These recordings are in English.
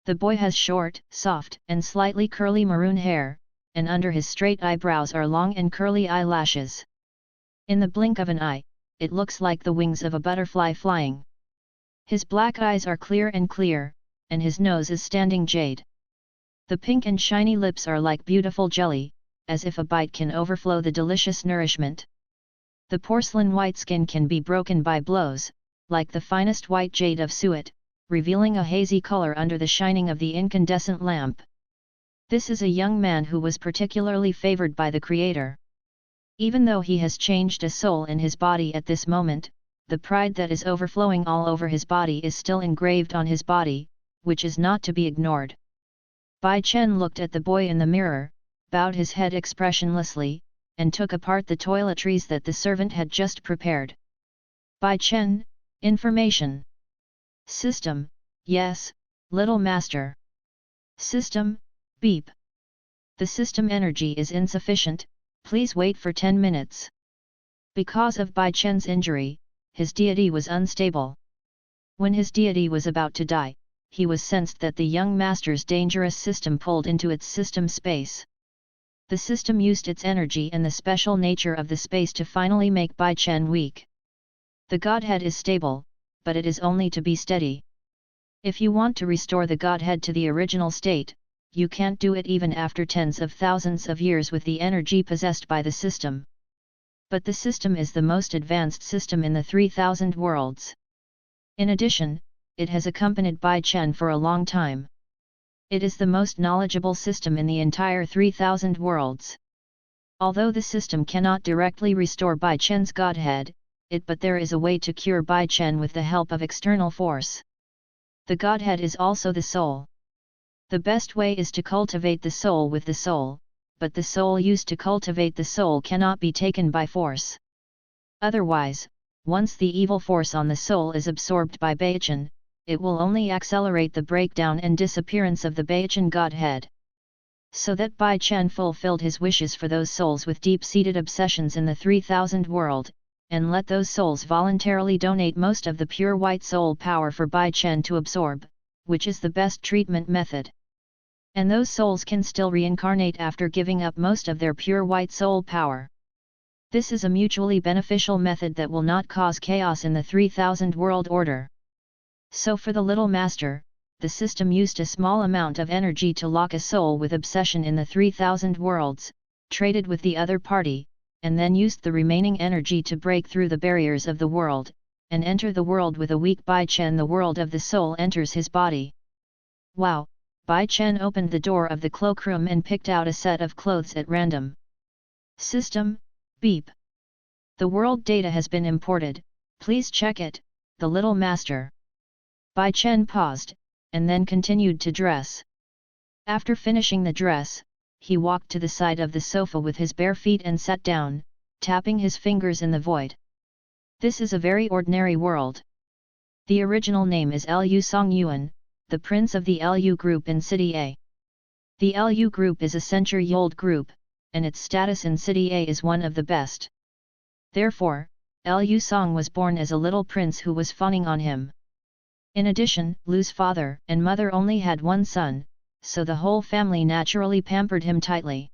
The boy has short, soft, and slightly curly maroon hair, and under his straight eyebrows are long and curly eyelashes. In the blink of an eye, it looks like the wings of a butterfly flying. His black eyes are clear, and his nose is standing jade. The pink and shiny lips are like beautiful jelly, as if a bite can overflow the delicious nourishment. The porcelain white skin can be broken by blows, like the finest white jade of suet, revealing a hazy color under the shining of the incandescent lamp. This is a young man who was particularly favored by the Creator. Even though he has changed a soul in his body at this moment, the pride that is overflowing all over his body is still engraved on his body, which is not to be ignored. Bai Chen looked at the boy in the mirror, bowed his head expressionlessly, and took apart the toiletries that the servant had just prepared. Bai Chen, information. System, yes, little master. System, beep. The system energy is insufficient, please wait for 10 minutes. Because of Bai Chen's injury, his deity was unstable. When his deity was about to die, he was sensed that the young master's dangerous system pulled into its system space. The system used its energy and the special nature of the space to finally make Bai Chen weak. The Godhead is stable, but it is only to be steady. If you want to restore the Godhead to the original state, you can't do it even after tens of thousands of years with the energy possessed by the system. But the system is the most advanced system in the 3000 worlds. In addition, it has accompanied Bai Chen for a long time. It is the most knowledgeable system in the entire 3000 worlds. Although the system cannot directly restore Bai Chen's Godhead, but there is a way to cure Bai Chen with the help of external force. The Godhead is also the soul. The best way is to cultivate the soul with the soul, but the soul used to cultivate the soul cannot be taken by force. Otherwise, once the evil force on the soul is absorbed by Bai Chen, it will only accelerate the breakdown and disappearance of the Bai Chen Godhead. So that Bai Chen fulfilled his wishes for those souls with deep-seated obsessions in the 3000 world, and let those souls voluntarily donate most of the pure white soul power for Bai Chen to absorb, which is the best treatment method. And those souls can still reincarnate after giving up most of their pure white soul power. This is a mutually beneficial method that will not cause chaos in the 3000 world order. So for the little master, the system used a small amount of energy to lock a soul with obsession in the 3000 worlds, traded with the other party, and then used the remaining energy to break through the barriers of the world, and enter the world with a weak Bai Chen. The world of the soul enters his body. Wow! Bai Chen opened the door of the cloakroom and picked out a set of clothes at random. System, beep. The world data has been imported, please check it, the little master. Bai Chen paused, and then continued to dress. After finishing the dress, he walked to the side of the sofa with his bare feet and sat down, tapping his fingers in the void. This is a very ordinary world. The original name is Lu Song Yuan, the prince of the Lu group in City A. The Lu group is a century-old group, and its status in City A is one of the best. Therefore, Lu Song was born as a little prince who was fawning on him. In addition, Lu's father and mother only had one son, so the whole family naturally pampered him tightly.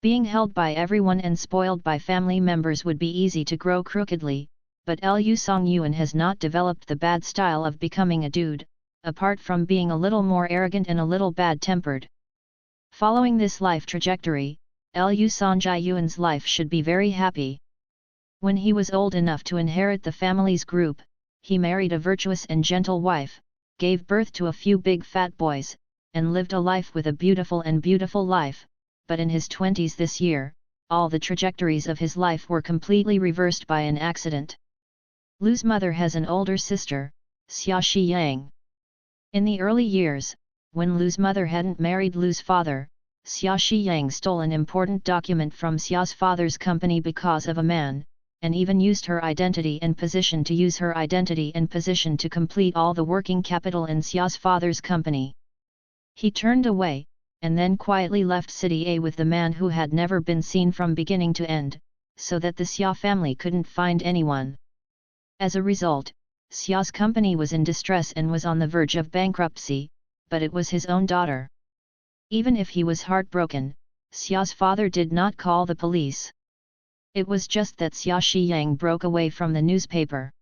Being held by everyone and spoiled by family members would be easy to grow crookedly, but Lu Song Yuan has not developed the bad style of becoming a dude, apart from being a little more arrogant and a little bad-tempered. Following this life trajectory, Lu Songjai Yuan's life should be very happy. When he was old enough to inherit the family's group, he married a virtuous and gentle wife, gave birth to a few big fat boys, and lived a life with a beautiful life, but in his 20s this year, all the trajectories of his life were completely reversed by an accident. Lu's mother has an older sister, Xia Shiyang. In the early years, when Lu's mother hadn't married Lu's father, Xia Shiyang stole an important document from Xia's father's company because of a man, and even used her identity and position to complete all the working capital in Xia's father's company. He turned away, and then quietly left City A with the man who had never been seen from beginning to end, so that the Xia family couldn't find anyone. As a result, Xia's company was in distress and was on the verge of bankruptcy, but it was his own daughter. Even if he was heartbroken, Xia's father did not call the police. It was just that Xia Shiyang broke away from the newspaper.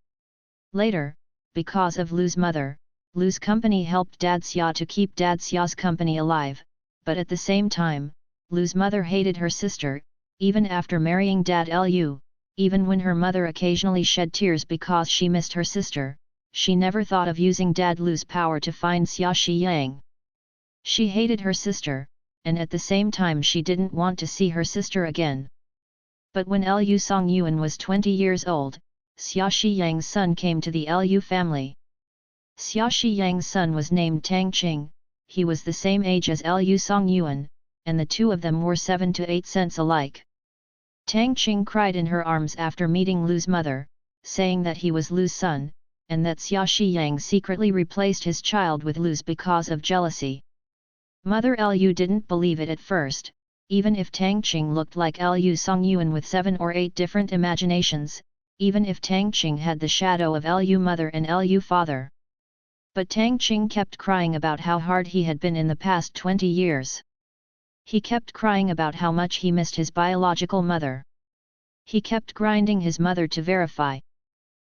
Later, because of Lu's mother, Lu's company helped Dad Xia to keep Dad Xia's company alive, but at the same time, Lu's mother hated her sister, even after marrying Dad Lu. Even when her mother occasionally shed tears because she missed her sister, she never thought of using Dad Lu's power to find Xia Shiyang. She hated her sister, and at the same time she didn't want to see her sister again. But when Lu Songyuan was 20 years old, Xia Shiyang's son came to the Lu family. Xia Shiyang's son was named Tang Qing. He was the same age as Lu Songyuan, and the two of them were 7 to 8 cents alike. Tang Qing cried in her arms after meeting Lu's mother, saying that he was Lu's son, and that Xia Shiyang secretly replaced his child with Lu's because of jealousy. Mother Lu didn't believe it at first, even if Tang Qing looked like Lu Songyuan with 7 or 8 different imaginations, even if Tang Qing had the shadow of Lu mother and Lu father. But Tang Qing kept crying about how hard he had been in the past 20 years. He kept crying about how much he missed his biological mother. He kept grinding his mother to verify.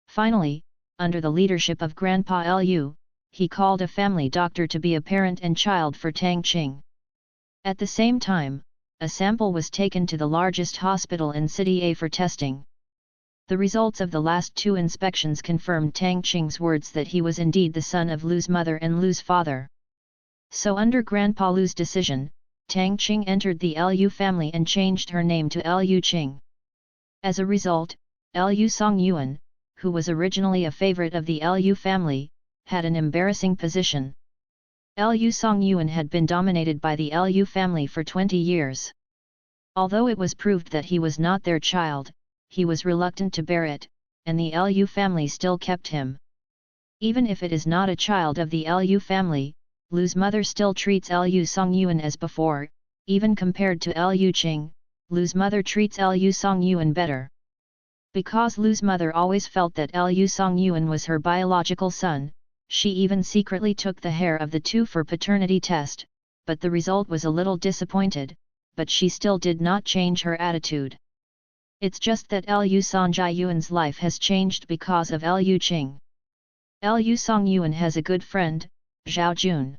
Finally, under the leadership of Grandpa Lu, he called a family doctor to be a parent and child for Tang Qing. At the same time, a sample was taken to the largest hospital in City A for testing. The results of the last 2 inspections confirmed Tang Qing's words that he was indeed the son of Lu's mother and Lu's father. So under Grandpa Lu's decision, Tang Qing entered the Lu family and changed her name to Lu Qing. As a result, Lu Songyuan, who was originally a favorite of the Lu family, had an embarrassing position. Lu Songyuan had been dominated by the Lu family for 20 years. Although it was proved that he was not their child, he was reluctant to bear it, and the Lu family still kept him. Even if it is not a child of the Lu family, Lu's mother still treats Lu Songyuan as before. Even compared to Lu Qing, Lu's mother treats Lu Songyuan better. Because Lu's mother always felt that Lu Songyuan was her biological son, she even secretly took the hair of the two for paternity test, but the result was a little disappointed, but she still did not change her attitude. It's just that Lu Songyuan's life has changed because of Lu Qing. Lu Songyuan has a good friend, Zhao Jun.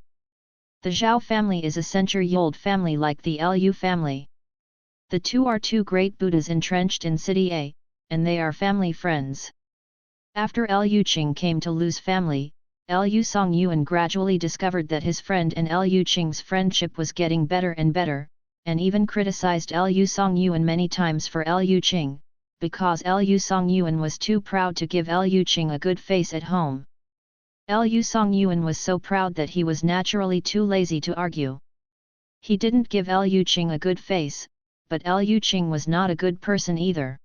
The Zhao family is a century-old family like the Lu family. The two are 2 great Buddhas entrenched in City A, and they are family friends. After Lu Qing came to Lu's family, Lu Songyuan gradually discovered that his friend and Lu Qing's friendship was getting better and better, and even criticized Lu Songyuan many times for Lu Qing, because Lu Songyuan was too proud to give Lu Qing a good face at home. Lu Songyuan was so proud that he was naturally too lazy to argue. He didn't give Lu Qing a good face, but Lu Qing was not a good person either.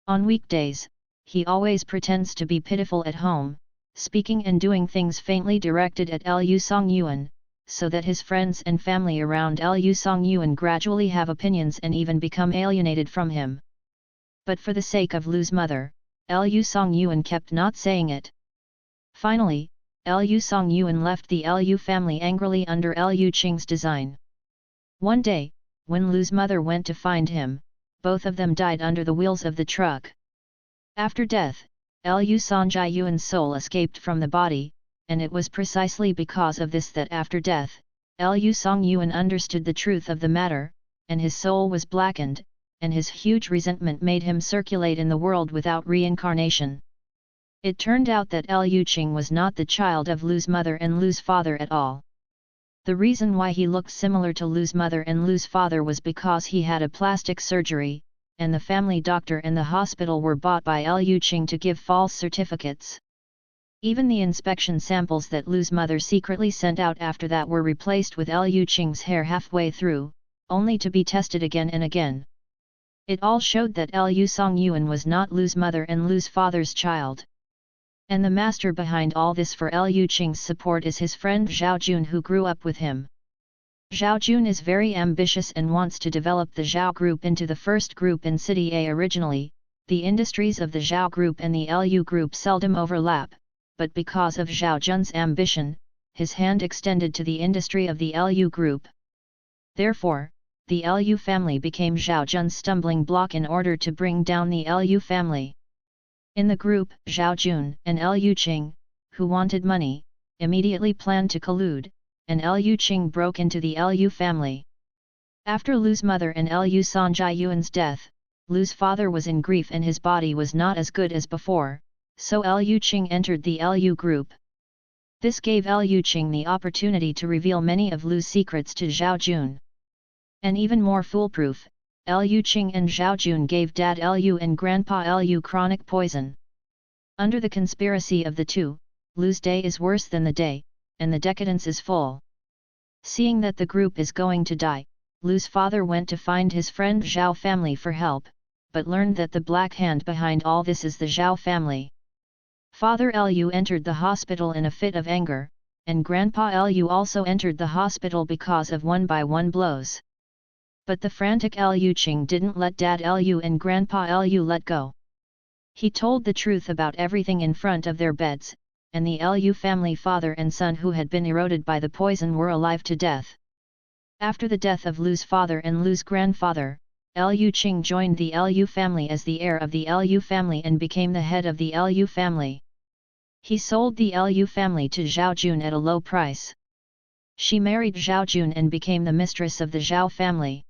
On weekdays, he always pretends to be pitiful at home, speaking and doing things faintly directed at Lu Songyuan, so that his friends and family around Lu Songyuan gradually have opinions and even become alienated from him. But for the sake of Lu's mother, Lu Songyuan kept not saying it. Finally, Lu Songyuan left the Lu family angrily under Lu Qing's design. One day, when Lu's mother went to find him, both of them died under the wheels of the truck. After death, Lu Songyuan's soul escaped from the body, and it was precisely because of this that after death, Lu Songyuan understood the truth of the matter, and his soul was blackened, and his huge resentment made him circulate in the world without reincarnation. It turned out that Lu Qing was not the child of Lu's mother and Lu's father at all. The reason why he looked similar to Lu's mother and Lu's father was because he had a plastic surgery, and the family doctor and the hospital were bought by Lu Qing to give false certificates. Even the inspection samples that Lu's mother secretly sent out after that were replaced with Lu Qing's hair halfway through, only to be tested again and again. It all showed that Lu Songyuan was not Lu's mother and Lu's father's child. And the master behind all this for Lu Qing's support is his friend Zhao Jun, who grew up with him. Zhao Jun is very ambitious and wants to develop the Zhao Group into the first group in City A. Originally, the industries of the Zhao Group and the Lu Group seldom overlap, but because of Zhao Jun's ambition, his hand extended to the industry of the Lu group. Therefore, the Lu family became Zhao Jun's stumbling block in order to bring down the Lu family. In the group, Zhao Jun and Lu Qing, who wanted money, immediately planned to collude, and Lu Qing broke into the Lu family. After Lu's mother and Lu Songjayuan's death, Lu's father was in grief and his body was not as good as before, so Lu Qing entered the Lu group. This gave Lu Qing the opportunity to reveal many of Lu's secrets to Zhao Jun. And even more foolproof, Lu Qing and Zhao Jun gave Dad Lu and Grandpa Lu chronic poison. Under the conspiracy of the two, Lu's day is worse than the day, and the decadence is full. Seeing that the group is going to die, Lu's father went to find his friend Zhao family for help, but learned that the black hand behind all this is the Zhao family. Father Lu entered the hospital in a fit of anger, and Grandpa Lu also entered the hospital because of one-by-one blows. But the frantic Lu Qing didn't let Dad Lu and Grandpa Lu let go. He told the truth about everything in front of their beds, and the Lu family father and son who had been eroded by the poison were alive to death. After the death of Lu's father and Lu's grandfather, Lu Qing joined the Lu family as the heir of the Lu family and became the head of the Lu family. He sold the Lu family to Zhao Jun at a low price. She married Zhao Jun and became the mistress of the Zhao family.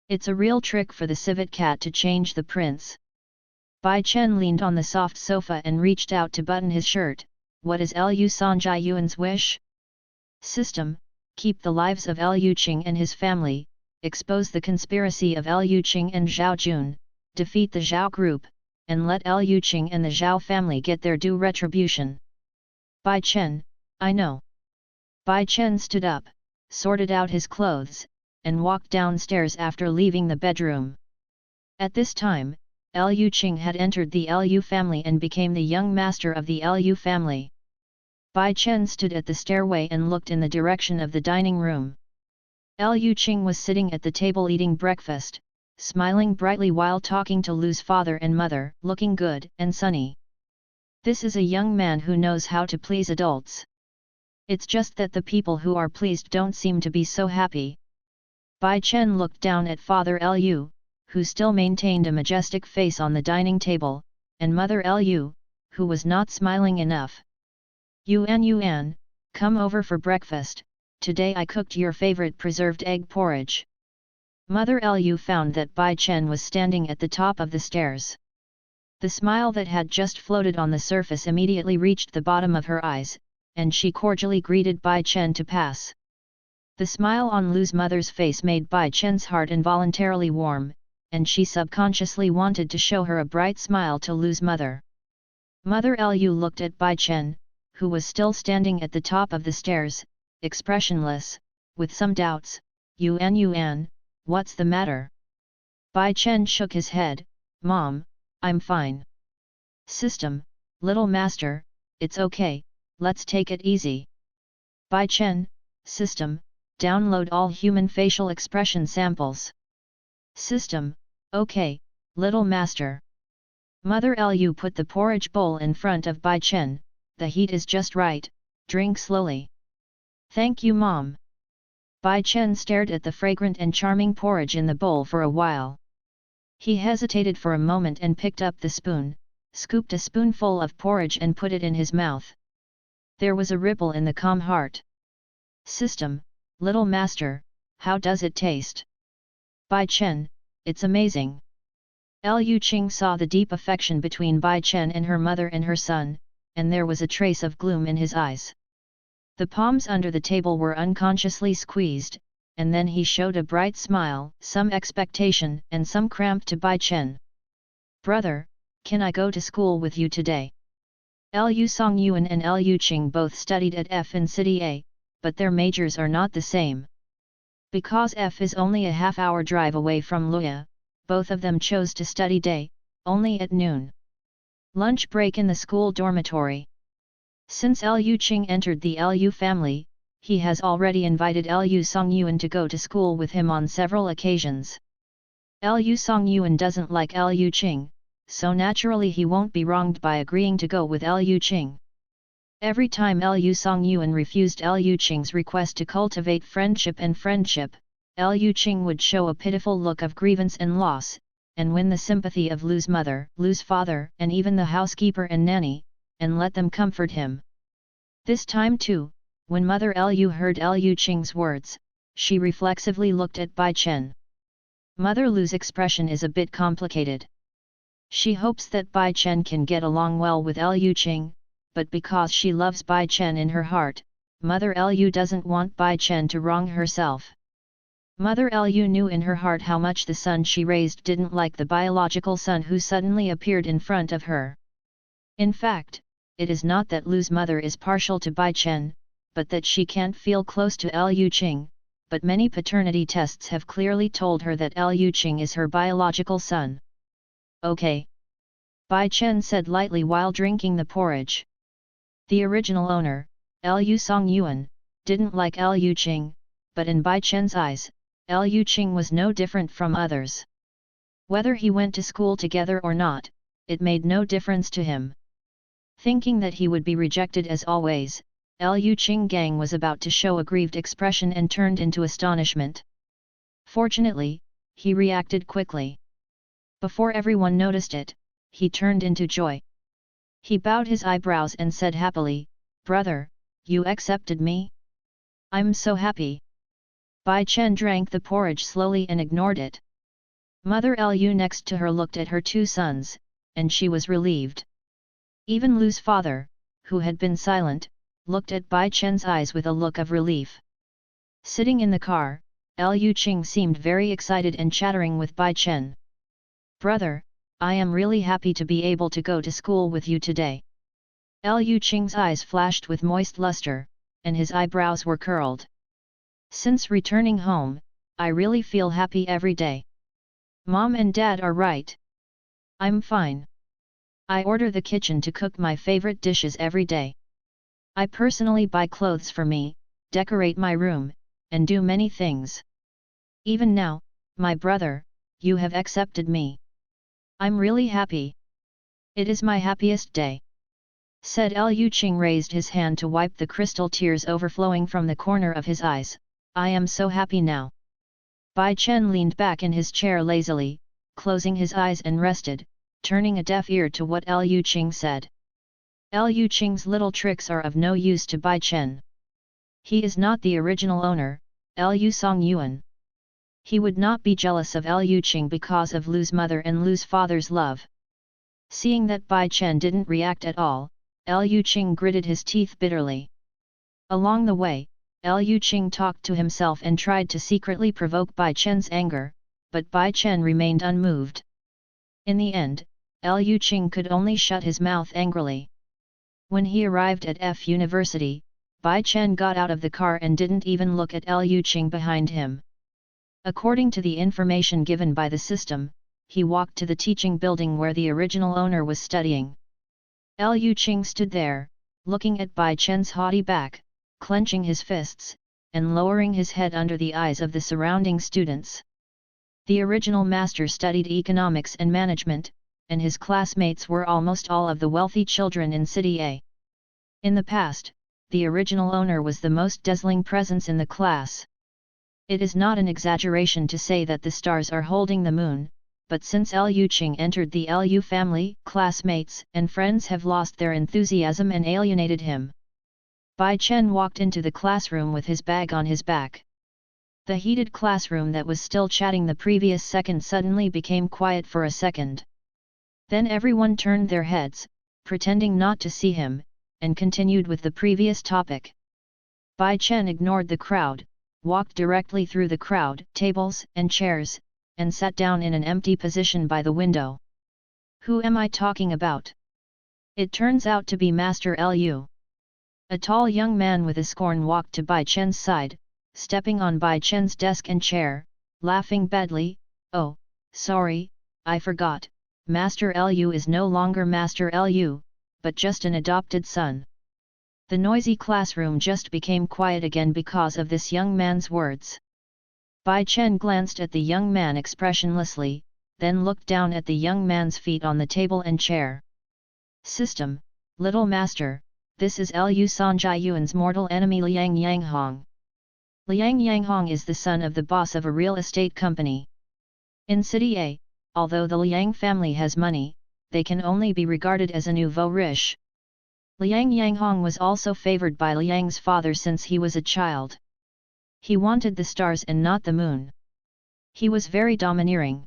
It's a real trick for the civet cat to change the prince. Bai Chen leaned on the soft sofa and reached out to button his shirt. What is Lu Songjayuan's wish? System, keep the lives of Lu Qing and his family, expose the conspiracy of Lu Qing and Zhao Jun, defeat the Zhao group, and let Lu Qing and the Zhao family get their due retribution. Bai Chen, I know. Bai Chen stood up, sorted out his clothes, and walked downstairs after leaving the bedroom. At this time, Lu Qing had entered the Lu family and became the young master of the Lu family. Bai Chen stood at the stairway and looked in the direction of the dining room. Lu Qing was sitting at the table eating breakfast, smiling brightly while talking to Lu's father and mother, looking good and sunny. This is a young man who knows how to please adults. It's just that the people who are pleased don't seem to be so happy. Bai Chen looked down at Father Lu, who still maintained a majestic face on the dining table, and Mother Lu, who was not smiling enough. Yuan, come over for breakfast, today I cooked your favorite preserved egg porridge. Mother Lu found that Bai Chen was standing at the top of the stairs. The smile that had just floated on the surface immediately reached the bottom of her eyes, and she cordially greeted Bai Chen to pass. The smile on Lu's mother's face made Bai Chen's heart involuntarily warm, and she subconsciously wanted to show her a bright smile to Lu's mother. Mother Lu looked at Bai Chen, who was still standing at the top of the stairs, expressionless, with some doubts. Yuan, what's the matter? Bai Chen shook his head. Mom, I'm fine. System, little master, it's okay, let's take it easy. Bai Chen, system, download all human facial expression samples. System, okay, little master. Mother Lu put the porridge bowl in front of Bai Chen. The heat is just right, drink slowly. Thank you, Mom. Bai Chen stared at the fragrant and charming porridge in the bowl for a while. He hesitated for a moment and picked up the spoon, scooped a spoonful of porridge and put it in his mouth. There was a ripple in the calm heart. System, little master, how does it taste? Bai Chen, it's amazing. Lu Qing saw the deep affection between Bai Chen and her mother and her son, and there was a trace of gloom in his eyes. The palms under the table were unconsciously squeezed, and then he showed a bright smile, some expectation and some cramp to Bai Chen. Brother, can I go to school with you today? Lu Songyuan and Lu Qing both studied at F in City A, but their majors are not the same. Because F is only a half-hour drive away from Luya, both of them chose to study day, only at noon. Lunch break in the school dormitory. Since Lu Qing entered the Lu family, he has already invited Lu Songyuan to go to school with him on several occasions. Lu Songyuan doesn't like Lu Qing, so naturally he won't be wronged by agreeing to go with Lu Qing. Every time Lu Songyuan refused Lu Qing's request to cultivate friendship, Lu Qing would show a pitiful look of grievance and loss, and win the sympathy of Lu's mother, Lu's father, and even the housekeeper and nanny, and let them comfort him. This time too, when Mother Lu heard Lu Qing's words, she reflexively looked at Bai Chen. Mother Lu's expression is a bit complicated. She hopes that Bai Chen can get along well with Lu Qing, but because she loves Bai Chen in her heart, Mother Lu doesn't want Bai Chen to wrong herself. Mother Lu knew in her heart how much the son she raised didn't like the biological son who suddenly appeared in front of her. In fact, it is not that Lu's mother is partial to Bai Chen, but that she can't feel close to Lu Qing, but many paternity tests have clearly told her that Lu Qing is her biological son. Okay. Bai Chen said lightly while drinking the porridge. The original owner, Lu Songyuan, didn't like Lu Qing, but in Bai Chen's eyes, Lu Qing was no different from others. Whether he went to school together or not, it made no difference to him. Thinking that he would be rejected as always, Lu Qing Gang was about to show a grieved expression and turned into astonishment. Fortunately, he reacted quickly. Before everyone noticed it, he turned into joy. He bowed his eyebrows and said happily, "Brother, you accepted me? I'm so happy." Bai Chen drank the porridge slowly and ignored it. Mother Lu next to her looked at her two sons, and she was relieved. Even Lu's father, who had been silent, looked at Bai Chen's eyes with a look of relief. Sitting in the car, Lu Qing seemed very excited and chattering with Bai Chen. "Brother, I am really happy to be able to go to school with you today." Lu Qing's eyes flashed with moist luster, and his eyebrows were curled. "Since returning home, I really feel happy every day. Mom and Dad are right. I'm fine. I order the kitchen to cook my favorite dishes every day. I personally buy clothes for me, decorate my room, and do many things. Even now, my brother, you have accepted me. I'm really happy. It is my happiest day," said Lu Qing, raised his hand to wipe the crystal tears overflowing from the corner of his eyes. "I am so happy now." Bai Chen leaned back in his chair lazily, closing his eyes and rested, turning a deaf ear to what Lu Qing said. Lu Qing's little tricks are of no use to Bai Chen. He is not the original owner, Lu Songyuan. He would not be jealous of Lu Qing because of Lu's mother and Lu's father's love. Seeing that Bai Chen didn't react at all, Lu Qing gritted his teeth bitterly. Along the way, Lu Qing talked to himself and tried to secretly provoke Bai Chen's anger, but Bai Chen remained unmoved. In the end, Lu Qing could only shut his mouth angrily. When he arrived at F University, Bai Chen got out of the car and didn't even look at Lu Qing behind him. According to the information given by the system, he walked to the teaching building where the original owner was studying. Lu Qing stood there, looking at Bai Chen's haughty back, clenching his fists, and lowering his head under the eyes of the surrounding students. The original master studied economics and management, and his classmates were almost all of the wealthy children in City A. In the past, the original owner was the most dazzling presence in the class. It is not an exaggeration to say that the stars are holding the moon, but since Lu Qing entered the Lu family, classmates and friends have lost their enthusiasm and alienated him. Bai Chen walked into the classroom with his bag on his back. The heated classroom that was still chatting the previous second suddenly became quiet for a second. Then everyone turned their heads, pretending not to see him, and continued with the previous topic. Bai Chen ignored the crowd, walked directly through the crowd, tables and chairs, and sat down in an empty position by the window. "Who am I talking about?" It turns out to be Master Lu. A tall young man with a scorn walked to Bai Chen's side, stepping on Bai Chen's desk and chair, laughing badly. "Oh, sorry, I forgot, Master Lu is no longer Master Lu, but just an adopted son." The noisy classroom just became quiet again because of this young man's words. Bai Chen glanced at the young man expressionlessly, then looked down at the young man's feet on the table and chair. "System, little master, this is Lu Sonjiyuan's mortal enemy Liang Yanghong. Liang Yanghong is the son of the boss of a real estate company. In City A, although the Liang family has money, they can only be regarded as a nouveau riche. Liang Yanghong was also favored by Liang's father since he was a child. He wanted the stars and not the moon. He was very domineering.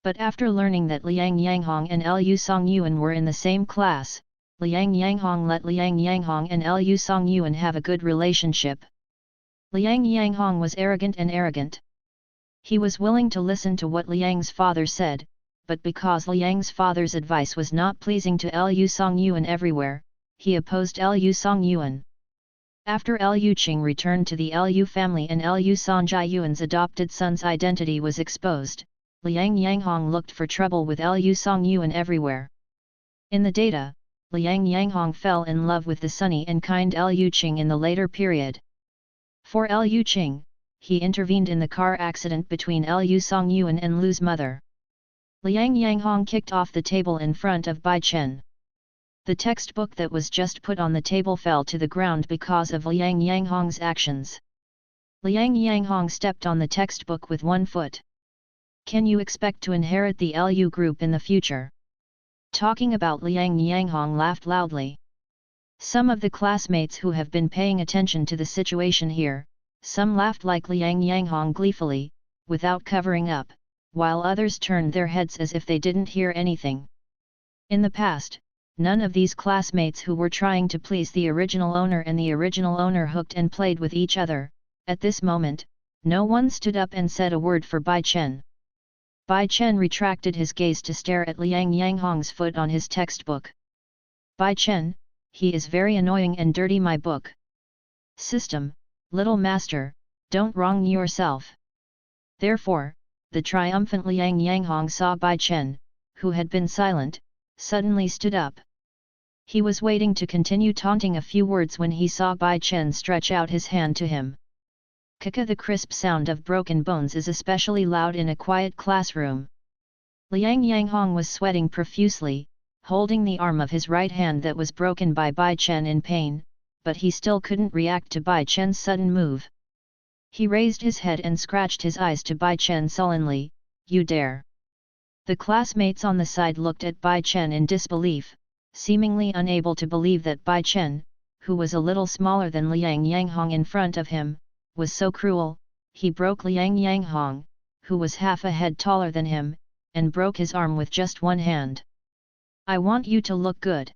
But after learning that Liang Yanghong and Lu Songyuan were in the same class, Liang Yanghong let Liang Yanghong and Lu Songyuan have a good relationship. Liang Yanghong was arrogant and arrogant. He was willing to listen to what Liang's father said, but because Liang's father's advice was not pleasing to Lu Songyuan everywhere, he opposed Lu Songyuan. After Lu Qing returned to the Lu family and Lu Sonjiyuan's adopted son's identity was exposed, Liang Yanghong looked for trouble with Lu Songyuan everywhere. In the data, Liang Yanghong fell in love with the sunny and kind Lu Qing in the later period. For Lu Qing, he intervened in the car accident between Lu Songyuan and Lu's mother. Liang Yanghong kicked off the table in front of Bai Chen. The textbook that was just put on the table fell to the ground because of Liang Yanghong's actions. Liang Yanghong stepped on the textbook with one foot. Can you expect to inherit the Lu group in the future? Talking about Liang Yanghong laughed loudly. Some of the classmates who have been paying attention to the situation here, some laughed like Liang Yanghong gleefully, without covering up, while others turned their heads as if they didn't hear anything. In the past, none of these classmates who were trying to please the original owner and the original owner hooked and played with each other. At this moment, no one stood up and said a word for Bai Chen. Bai Chen retracted his gaze to stare at Liang Yanghong's foot on his textbook. Bai Chen, he is very annoying and dirty my book. System, little master, don't wrong yourself. Therefore, the triumphant Liang Yanghong saw Bai Chen, who had been silent, suddenly stood up. He was waiting to continue taunting a few words when he saw Bai Chen stretch out his hand to him. Kaka, the crisp sound of broken bones is especially loud in a quiet classroom. Liang Yanghong was sweating profusely, holding the arm of his right hand that was broken by Bai Chen in pain, but he still couldn't react to Bai Chen's sudden move. He raised his head and scratched his eyes to Bai Chen sullenly, "You dare!" The classmates on the side looked at Bai Chen in disbelief, seemingly unable to believe that Bai Chen, who was a little smaller than Liang Yanghong in front of him, was so cruel. He broke Liang Yanghong, who was half a head taller than him, and broke his arm with just one hand. "I want you to look good."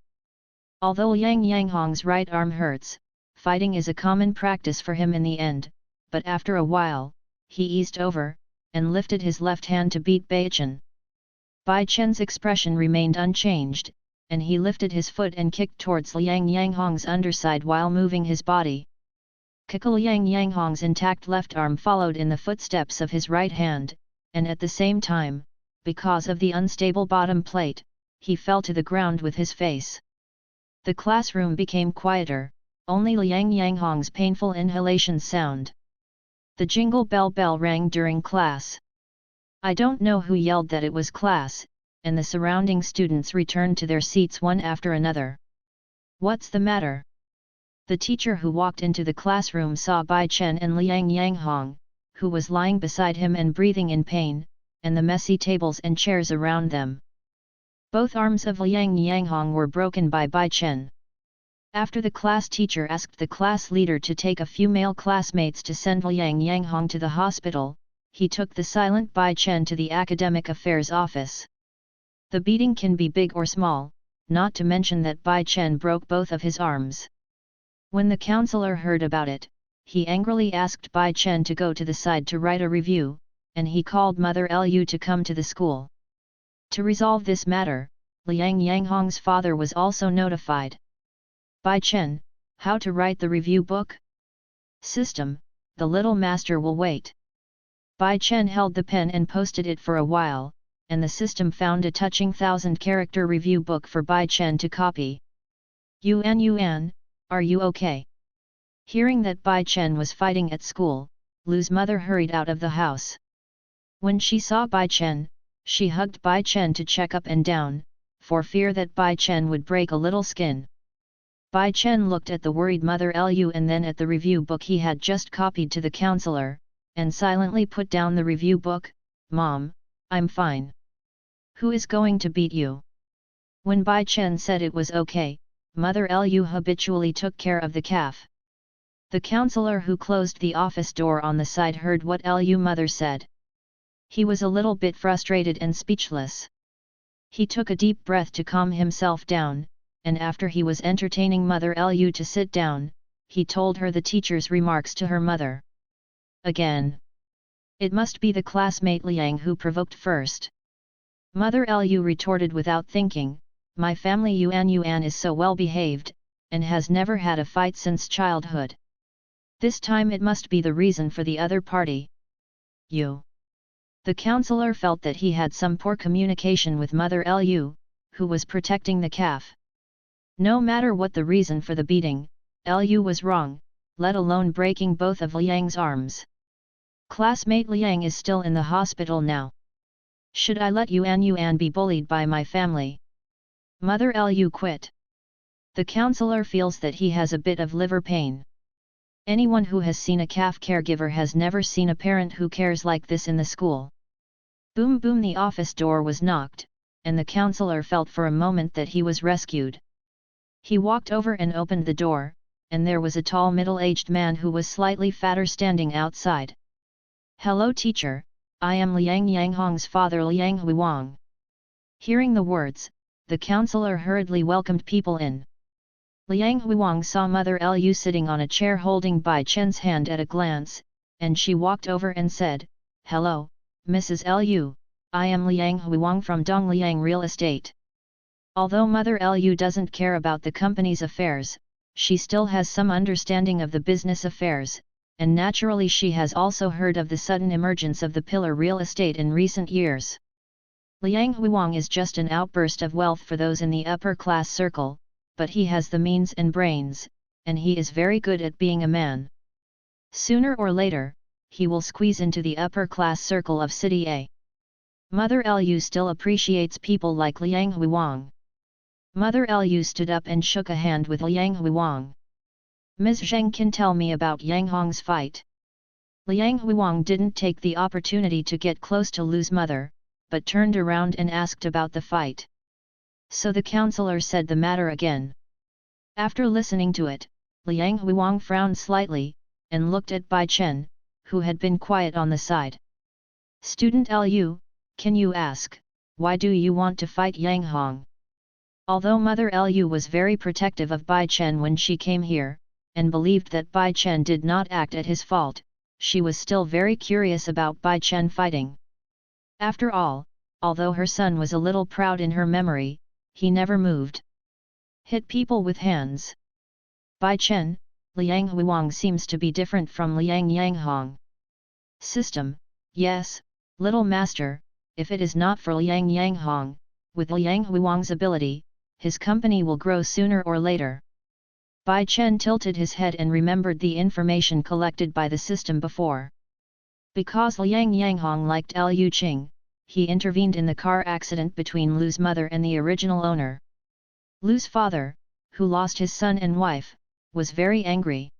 Although Liang Yanghong's right arm hurts, fighting is a common practice for him in the end, but after a while, he eased over, and lifted his left hand to beat Bai Chen. Bai Chen's expression remained unchanged, and he lifted his foot and kicked towards Liang Yanghong's underside while moving his body. Liang Yanghong's intact left arm followed in the footsteps of his right hand, and at the same time, because of the unstable bottom plate, he fell to the ground with his face. The classroom became quieter, only Liang Yanghong's painful inhalations sound. The jingle bell rang during class. I don't know who yelled that it was class, and the surrounding students returned to their seats one after another. "What's the matter?" The teacher who walked into the classroom saw Bai Chen and Liang Yanghong, who was lying beside him and breathing in pain, and the messy tables and chairs around them. Both arms of Liang Yanghong were broken by Bai Chen. After the class teacher asked the class leader to take a few male classmates to send Liang Yanghong to the hospital, he took the silent Bai Chen to the academic affairs office. The beating can be big or small, not to mention that Bai Chen broke both of his arms. When the counselor heard about it, he angrily asked Bai Chen to go to the side to write a review, and he called Mother Lu to come to the school. To resolve this matter, Liang Yanghong's father was also notified. "Bai Chen, how to write the review book?" "System, the little master will wait." Bai Chen held the pen and posted it for a while, and the system found a touching 1,000-character review book for Bai Chen to copy. Yuan, are you okay?" Hearing that Bai Chen was fighting at school, Lu's mother hurried out of the house. When she saw Bai Chen, she hugged Bai Chen to check up and down, for fear that Bai Chen would break a little skin. Bai Chen looked at the worried mother Lu and then at the review book he had just copied to the counselor, and silently put down the review book. "Mom, I'm fine. Who is going to beat you?" When Bai Chen said it was okay, mother Lu habitually took care of the calf. The counselor who closed the office door on the side heard what Lu mother said. He was a little bit frustrated and speechless. He took a deep breath to calm himself down, and after he was entertaining mother Lu to sit down, he told her the teacher's remarks to her mother. Again. It must be the classmate Liang who provoked first. Mother Lu retorted without thinking, "My family Yuan is so well behaved, and has never had a fight since childhood. This time it must be the reason for the other party." You. The counselor felt that he had some poor communication with mother Lu, who was protecting the calf. No matter what the reason for the beating, Lu was wrong, let alone breaking both of Liang's arms. Classmate Liang is still in the hospital now. Should I let Yuan be bullied by my family? Mother Lu quit. The counselor feels that he has a bit of liver pain. Anyone who has seen a calf caregiver has never seen a parent who cares like this in the school. Boom boom, the office door was knocked, and the counselor felt for a moment that he was rescued. He walked over and opened the door, and there was a tall middle-aged man who was slightly fatter standing outside. "Hello teacher, I am Liang Yanghong's father Liang Huang." Hearing the words, the counselor hurriedly welcomed people in. Liang Huang saw mother Lu sitting on a chair holding Bai Chen's hand at a glance, and she walked over and said, "Hello, Mrs. Lu, I am Liang Huang from Dongliang Real Estate." Although mother Lu doesn't care about the company's affairs, she still has some understanding of the business affairs, and naturally she has also heard of the sudden emergence of the pillar real estate in recent years. Liang Huang is just an outburst of wealth for those in the upper class circle, but he has the means and brains, and he is very good at being a man. Sooner or later, he will squeeze into the upper class circle of City A. Mother Lu still appreciates people like Liang Huang. Mother Lu stood up and shook a hand with Liang Huang. "Ms. Zheng can tell me about Yanghong's fight." Liang Huang didn't take the opportunity to get close to Lu's mother, but turned around and asked about the fight. So the counselor said the matter again. After listening to it, Liang Huang frowned slightly, and looked at Bai Chen, who had been quiet on the side. "Student Lu, can you ask, why do you want to fight Yanghong?" Although mother Lu was very protective of Bai Chen when she came here, and believed that Bai Chen did not act at his fault, she was still very curious about Bai Chen fighting. After all, although her son was a little proud in her memory, he never moved. Hit people with hands. Bai Chen, Liang Huang seems to be different from Liang Yanghong. System, yes, little master, if it is not for Liang Yanghong, with Liang Huang's ability, his company will grow sooner or later. Bai Chen tilted his head and remembered the information collected by the system before. Because Liang Yanghong liked Lu Qing, he intervened in the car accident between Lu's mother and the original owner. Lu's father, who lost his son and wife, was very angry.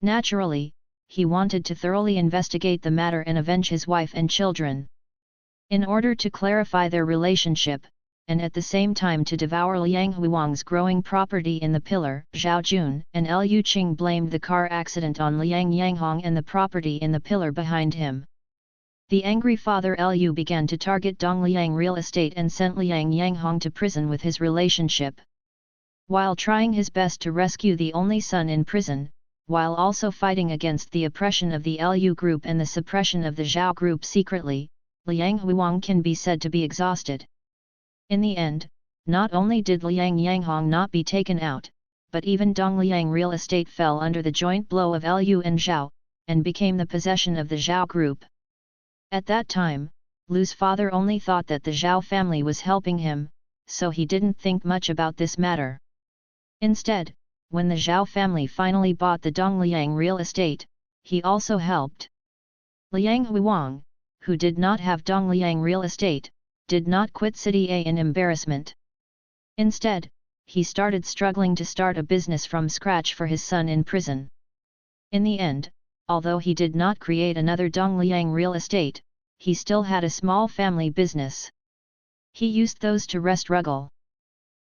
Naturally, he wanted to thoroughly investigate the matter and avenge his wife and children. In order to clarify their relationship, and at the same time to devour Liang Huang's growing property in the pillar, Zhao Jun and Lu Qing blamed the car accident on Liang Yanghong and the property in the pillar behind him. The angry father Lu began to target Dongliang Real Estate and sent Liang Yanghong to prison with his relationship. While trying his best to rescue the only son in prison, while also fighting against the oppression of the Lu group and the suppression of the Zhao group secretly, Liang Huang can be said to be exhausted. In the end, not only did Liang Yanghong not be taken out, but even Dongliang Real Estate fell under the joint blow of Lu and Zhao, and became the possession of the Zhao group. At that time, Lu's father only thought that the Zhao family was helping him, so he didn't think much about this matter. Instead, when the Zhao family finally bought the Dongliang Real Estate, he also helped. Liang Huang, who did not have Dongliang Real Estate, did not quit City A in embarrassment. Instead, he started struggling to start a business from scratch for his son in prison. In the end, although he did not create another Dongliang real estate, he still had a small family business. He used those to rest struggle.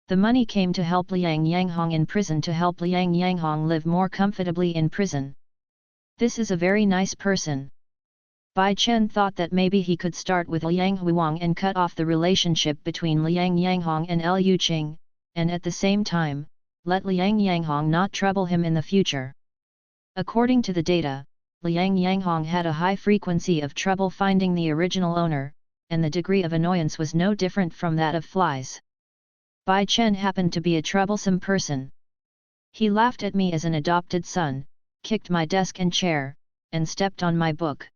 The money came to help Liang Yanghong in prison to help Liang Yanghong live more comfortably in prison. This is a very nice person. Bai Chen thought that maybe he could start with Liang Huang and cut off the relationship between Liang Yanghong and Liu Qing, and at the same time, let Liang Yanghong not trouble him in the future. According to the data, Liang Yanghong had a high frequency of trouble finding the original owner, and the degree of annoyance was no different from that of flies. Bai Chen happened to be a troublesome person. He laughed at me as an adopted son, kicked my desk and chair, and stepped on my book.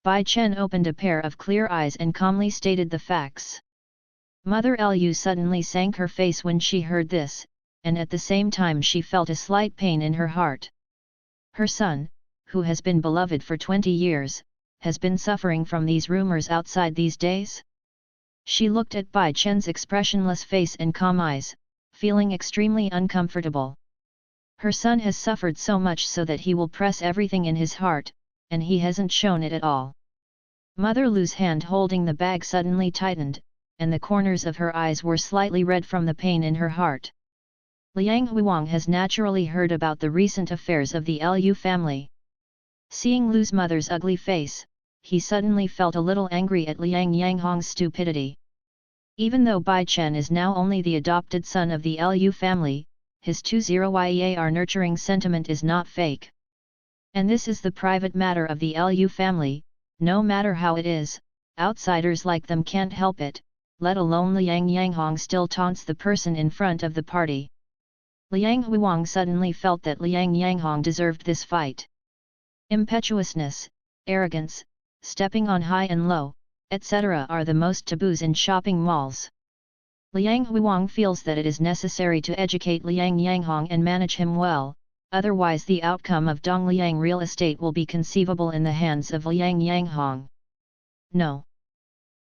Bai Chen opened a pair of clear eyes and calmly stated the facts. Mother Lu suddenly sank her face when she heard this, and at the same time she felt a slight pain in her heart. Her son, who has been beloved for 20 years, has been suffering from these rumors outside these days? She looked at Bai Chen's expressionless face and calm eyes, feeling extremely uncomfortable. Her son has suffered so much so that he will press everything in his heart, and he hasn't shown it at all. Mother Lu's hand holding the bag suddenly tightened, and the corners of her eyes were slightly red from the pain in her heart. Liang Huang has naturally heard about the recent affairs of the Lu family. Seeing Lu's mother's ugly face, he suddenly felt a little angry at Liang Yanghong's stupidity. Even though Bai Chen is now only the adopted son of the Lu family, his 20year nurturing sentiment is not fake. And this is the private matter of the Lu family, no matter how it is, outsiders like them can't help it, let alone Liang Yanghong still taunts the person in front of the party. Liang Huang suddenly felt that Liang Yanghong deserved this fight. Impetuousness, arrogance, stepping on high and low, etc. are the most taboos in shopping malls. Liang Huang feels that it is necessary to educate Liang Yanghong and manage him well, otherwise the outcome of Dongliang real estate will be conceivable in the hands of Liang Yanghong. No.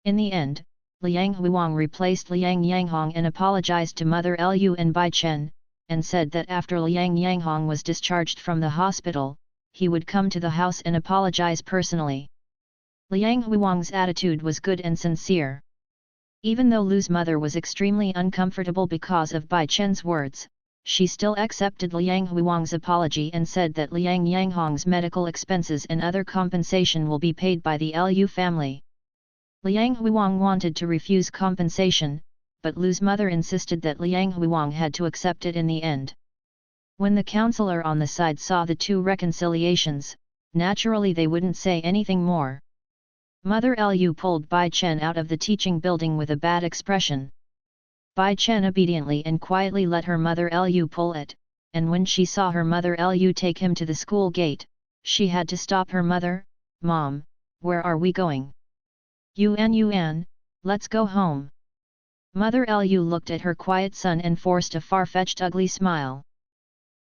In the end, Liang Huang replaced Liang Yanghong and apologized to Mother Lu and Bai Chen, and said that after Liang Yanghong was discharged from the hospital, he would come to the house and apologize personally. Liang Huang's attitude was good and sincere. Even though Lu's mother was extremely uncomfortable because of Bai Chen's words, she still accepted Liang Huang's apology and said that Liang Yanghong's medical expenses and other compensation will be paid by the Lu family. Liang Huang wanted to refuse compensation, but Lu's mother insisted that Liang Huang had to accept it in the end. When the counselor on the side saw the two reconciliations, naturally they wouldn't say anything more. Mother Lu pulled Bai Chen out of the teaching building with a bad expression. Bai Chen obediently and quietly let her Mother Lu pull it, and when she saw her Mother Lu take him to the school gate, she had to stop her mother. "Mom, where are we going?" Yuan, let's go home." Mother Lu looked at her quiet son and forced a far-fetched ugly smile.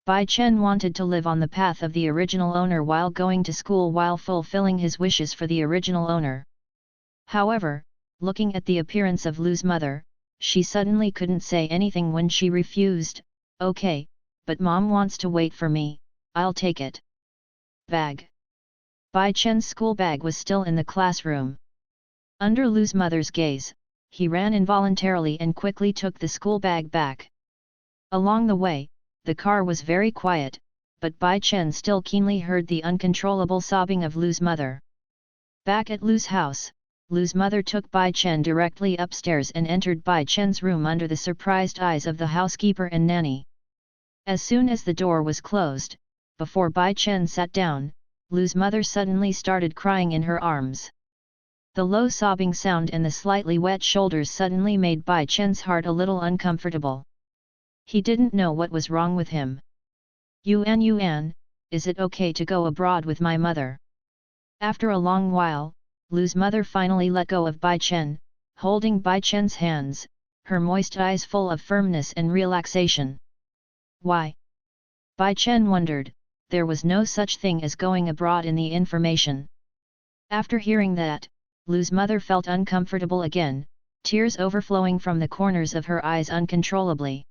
Bai Chen wanted to live on the path of the original owner while going to school while fulfilling his wishes for the original owner. However, looking at the appearance of Lu's mother, she suddenly couldn't say anything when she refused. "Okay, but Mom wants to wait for me, I'll take it." Bag. Bai Chen's school bag was still in the classroom. Under Lu's mother's gaze, he ran involuntarily and quickly took the school bag back. Along the way, the car was very quiet, but Bai Chen still keenly heard the uncontrollable sobbing of Lu's mother. Back at Lu's house, Lu's mother took Bai Chen directly upstairs and entered Bai Chen's room under the surprised eyes of the housekeeper and nanny. As soon as the door was closed, before Bai Chen sat down, Lu's mother suddenly started crying in her arms. The low sobbing sound and the slightly wet shoulders suddenly made Bai Chen's heart a little uncomfortable. He didn't know what was wrong with him. Yuan, is it okay to go abroad with my mother?" After a long while, Lu's mother finally let go of Bai Chen, holding Bai Chen's hands, her moist eyes full of firmness and relaxation. "Why?" Bai Chen wondered. There was no such thing as going abroad in the information. After hearing that, Lu's mother felt uncomfortable again, tears overflowing from the corners of her eyes uncontrollably.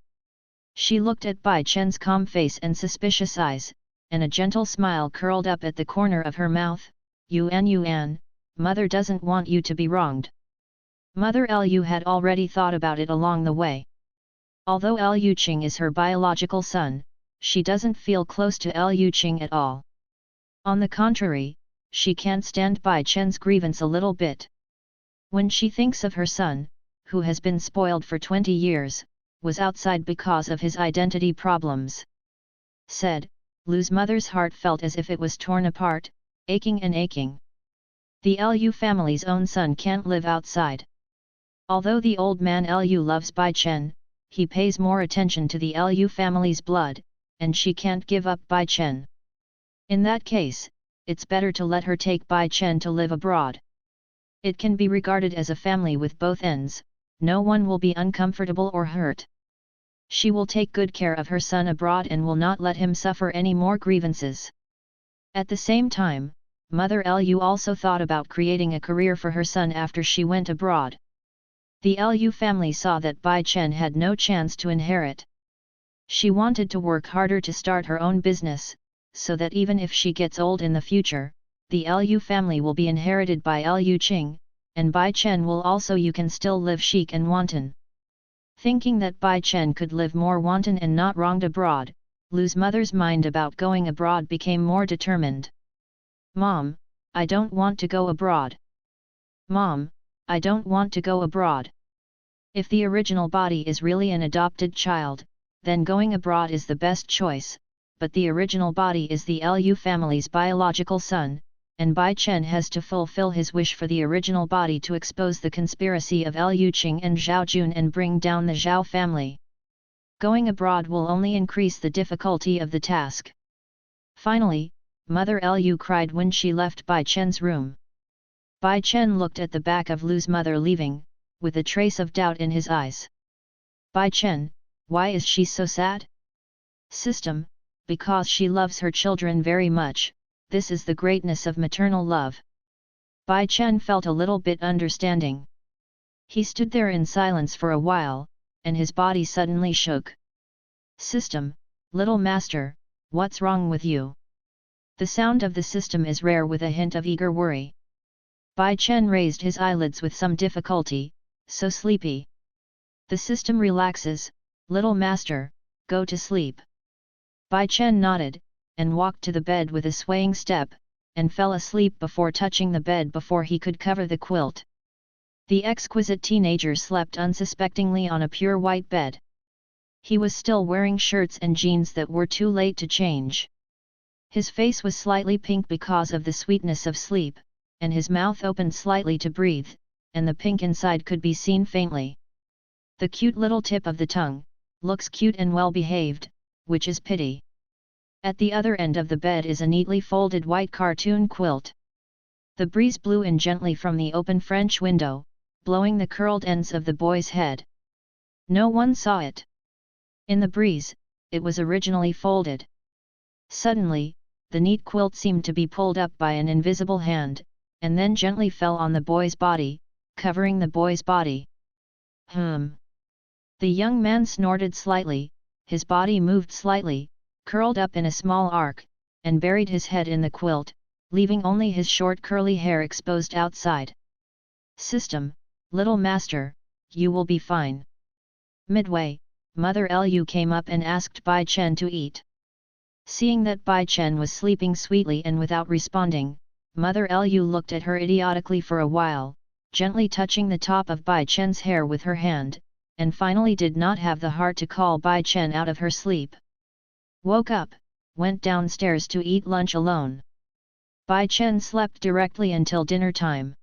She looked at Bai Chen's calm face and suspicious eyes, and a gentle smile curled up at the corner of her mouth. Yuan, mother doesn't want you to be wronged. Mother Lu had already thought about it along the way. Although Lu Qing is her biological son, she doesn't feel close to Lu Qing at all. On the contrary, she can't stand Bai Chen's grievance a little bit. When she thinks of her son, who has been spoiled for 20 years, was outside because of his identity problems. Said, Lu's mother's heart felt as if it was torn apart, aching and aching. The Lu family's own son can't live outside. Although the old man Lu loves Bai Chen, he pays more attention to the Lu family's blood, and she can't give up Bai Chen. In that case, it's better to let her take Bai Chen to live abroad. It can be regarded as a family with both ends, no one will be uncomfortable or hurt. She will take good care of her son abroad and will not let him suffer any more grievances. At the same time, Mother Lu also thought about creating a career for her son after she went abroad. The Lu family saw that Bai Chen had no chance to inherit. She wanted to work harder to start her own business, so that even if she gets old in the future, the Lu family will be inherited by Lu Qing, and Bai Chen will also you can still live chic and wanton. Thinking that Bai Chen could live more wanton and not wronged abroad, Lu's mother's mind about going abroad became more determined. Mom, I don't want to go abroad. Mom, I don't want to go abroad. If the original body is really an adopted child, then going abroad is the best choice, but the original body is the Lu family's biological son, and Bai Chen has to fulfill his wish for the original body to expose the conspiracy of Lu Qing and Zhao Jun and bring down the Zhao family. Going abroad will only increase the difficulty of the task. Finally, Mother Lu cried when she left Bai Chen's room. Bai Chen looked at the back of Lu's mother leaving, with a trace of doubt in his eyes. Bai Chen, why is she so sad? System, because she loves her children very much, this is the greatness of maternal love. Bai Chen felt a little bit understanding. He stood there in silence for a while, and his body suddenly shook. System, little master, what's wrong with you? The sound of the system is rare with a hint of eager worry. Bai Chen raised his eyelids with some difficulty, so sleepy. The system relaxes, little master, go to sleep. Bai Chen nodded, and walked to the bed with a swaying step, and fell asleep before touching the bed before he could cover the quilt. The exquisite teenager slept unsuspectingly on a pure white bed. He was still wearing shirts and jeans that were too late to change. His face was slightly pink because of the sweetness of sleep, and his mouth opened slightly to breathe, and the pink inside could be seen faintly. The cute little tip of the tongue, looks cute and well behaved, which is pity. At the other end of the bed is a neatly folded white cartoon quilt. The breeze blew in gently from the open French window, blowing the curled ends of the boy's head. No one saw it. In the breeze, it was originally folded. Suddenly, the neat quilt seemed to be pulled up by an invisible hand, and then gently fell on the boy's body, covering the boy's body. The young man snorted slightly, his body moved slightly, curled up in a small arc, and buried his head in the quilt, leaving only his short curly hair exposed outside. System, little master, you will be fine. Midway, Mother Lu came up and asked Bai Chen to eat. Seeing that Bai Chen was sleeping sweetly and without responding, Mother Lu looked at her idiotically for a while, gently touching the top of Bai Chen's hair with her hand, and finally did not have the heart to call Bai Chen out of her sleep. Woke up, went downstairs to eat lunch alone. Bai Chen slept directly until dinner time.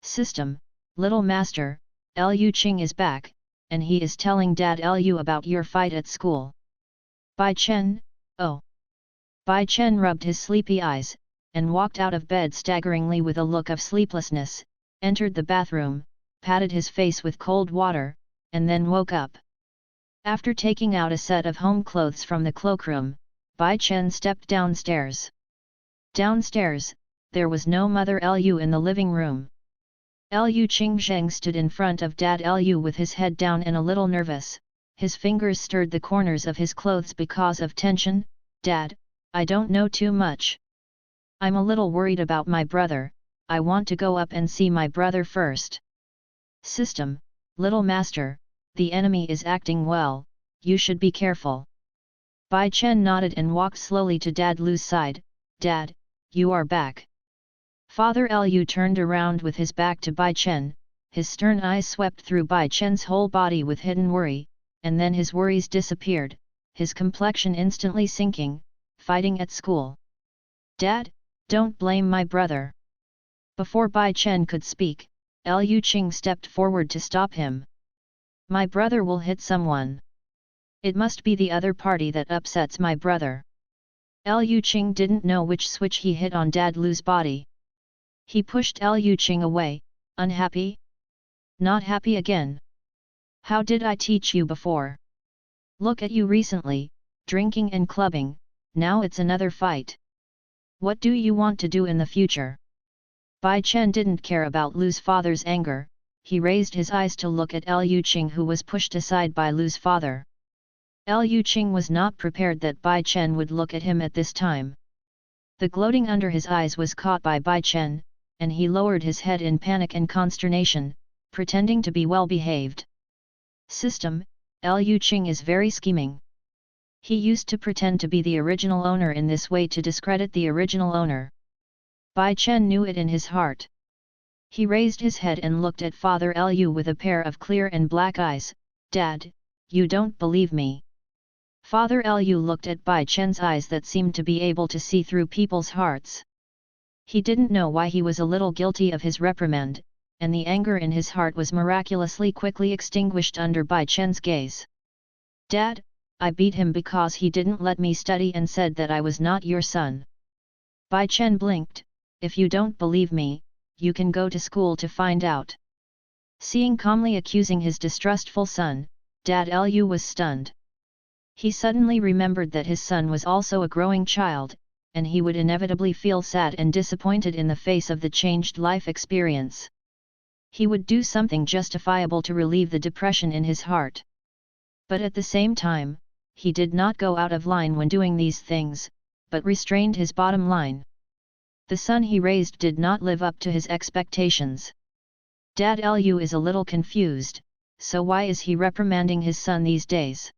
System, little master, Lu Qing is back, and he is telling Dad Lu about your fight at school. Bai Chen, oh. Bai Chen rubbed his sleepy eyes, and walked out of bed staggeringly with a look of sleeplessness, entered the bathroom, patted his face with cold water, and then woke up. After taking out a set of home clothes from the cloakroom, Bai Chen stepped downstairs. Downstairs, there was no Mother Lu in the living room. Lu Qing Zheng stood in front of Dad Lu with his head down and a little nervous, His fingers stirred the corners of his clothes because of tension. Dad, I don't know too much. I'm a little worried about my brother, I want to go up and see my brother first. System, little master, the enemy is acting well, you should be careful. Bai Chen nodded and walked slowly to Dad Lu's side. Dad, you are back. Father Lu turned around with his back to Bai Chen, his stern eyes swept through Bai Chen's whole body with hidden worry, and then his worries disappeared, his complexion instantly sinking, fighting at school. Dad, don't blame my brother. Before Bai Chen could speak, Lu Qing stepped forward to stop him. My brother will hit someone. It must be the other party that upsets my brother. Lu Qing didn't know which switch he hit on Dad Lu's body. He pushed Lu Qing away. Unhappy? Not happy again. How did I teach you before? Look at you recently, drinking and clubbing, now it's another fight. What do you want to do in the future? Bai Chen didn't care about Lu's father's anger, he raised his eyes to look at Lu Qing who was pushed aside by Lu's father. Lu Qing was not prepared that Bai Chen would look at him at this time. The gloating under his eyes was caught by Bai Chen, and he lowered his head in panic and consternation, pretending to be well behaved. System, Lu Qing is very scheming. He used to pretend to be the original owner in this way to discredit the original owner. Bai Chen knew it in his heart. He raised his head and looked at Father Lu with a pair of clear and black eyes. Dad, you don't believe me. Father Lu looked at Bai Chen's eyes that seemed to be able to see through people's hearts. He didn't know why he was a little guilty of his reprimand, and the anger in his heart was miraculously quickly extinguished under Bai Chen's gaze. Dad, I beat him because he didn't let me study and said that I was not your son. Bai Chen blinked. If you don't believe me, you can go to school to find out. Seeing calmly accusing his distrustful son, Dad Lu was stunned. He suddenly remembered that his son was also a growing child, and he would inevitably feel sad and disappointed in the face of the changed life experience. He would do something justifiable to relieve the depression in his heart. But at the same time, he did not go out of line when doing these things, but restrained his bottom line. The son he raised did not live up to his expectations. Dad Lu is a little confused, so why is he reprimanding his son these days?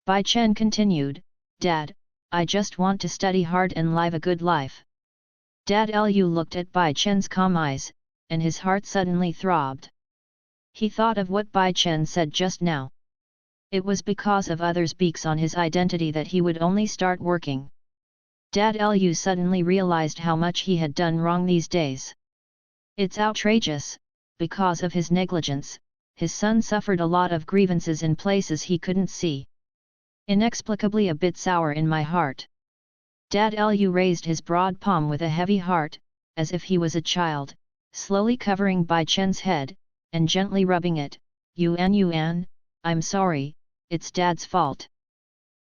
Bai Chen continued, Dad, I just want to study hard and live a good life. Dad Lu looked at Bai Chen's calm eyes, and his heart suddenly throbbed. He thought of what Bai Chen said just now. It was because of others' beaks on his identity that he would only start working. Dad Lu suddenly realized how much he had done wrong these days. It's outrageous, because of his negligence, his son suffered a lot of grievances in places he couldn't see. Inexplicably a bit sour in my heart. Dad Lu raised his broad palm with a heavy heart, as if he was a child, slowly covering Bai Chen's head, and gently rubbing it. Yuan, I'm sorry, it's Dad's fault.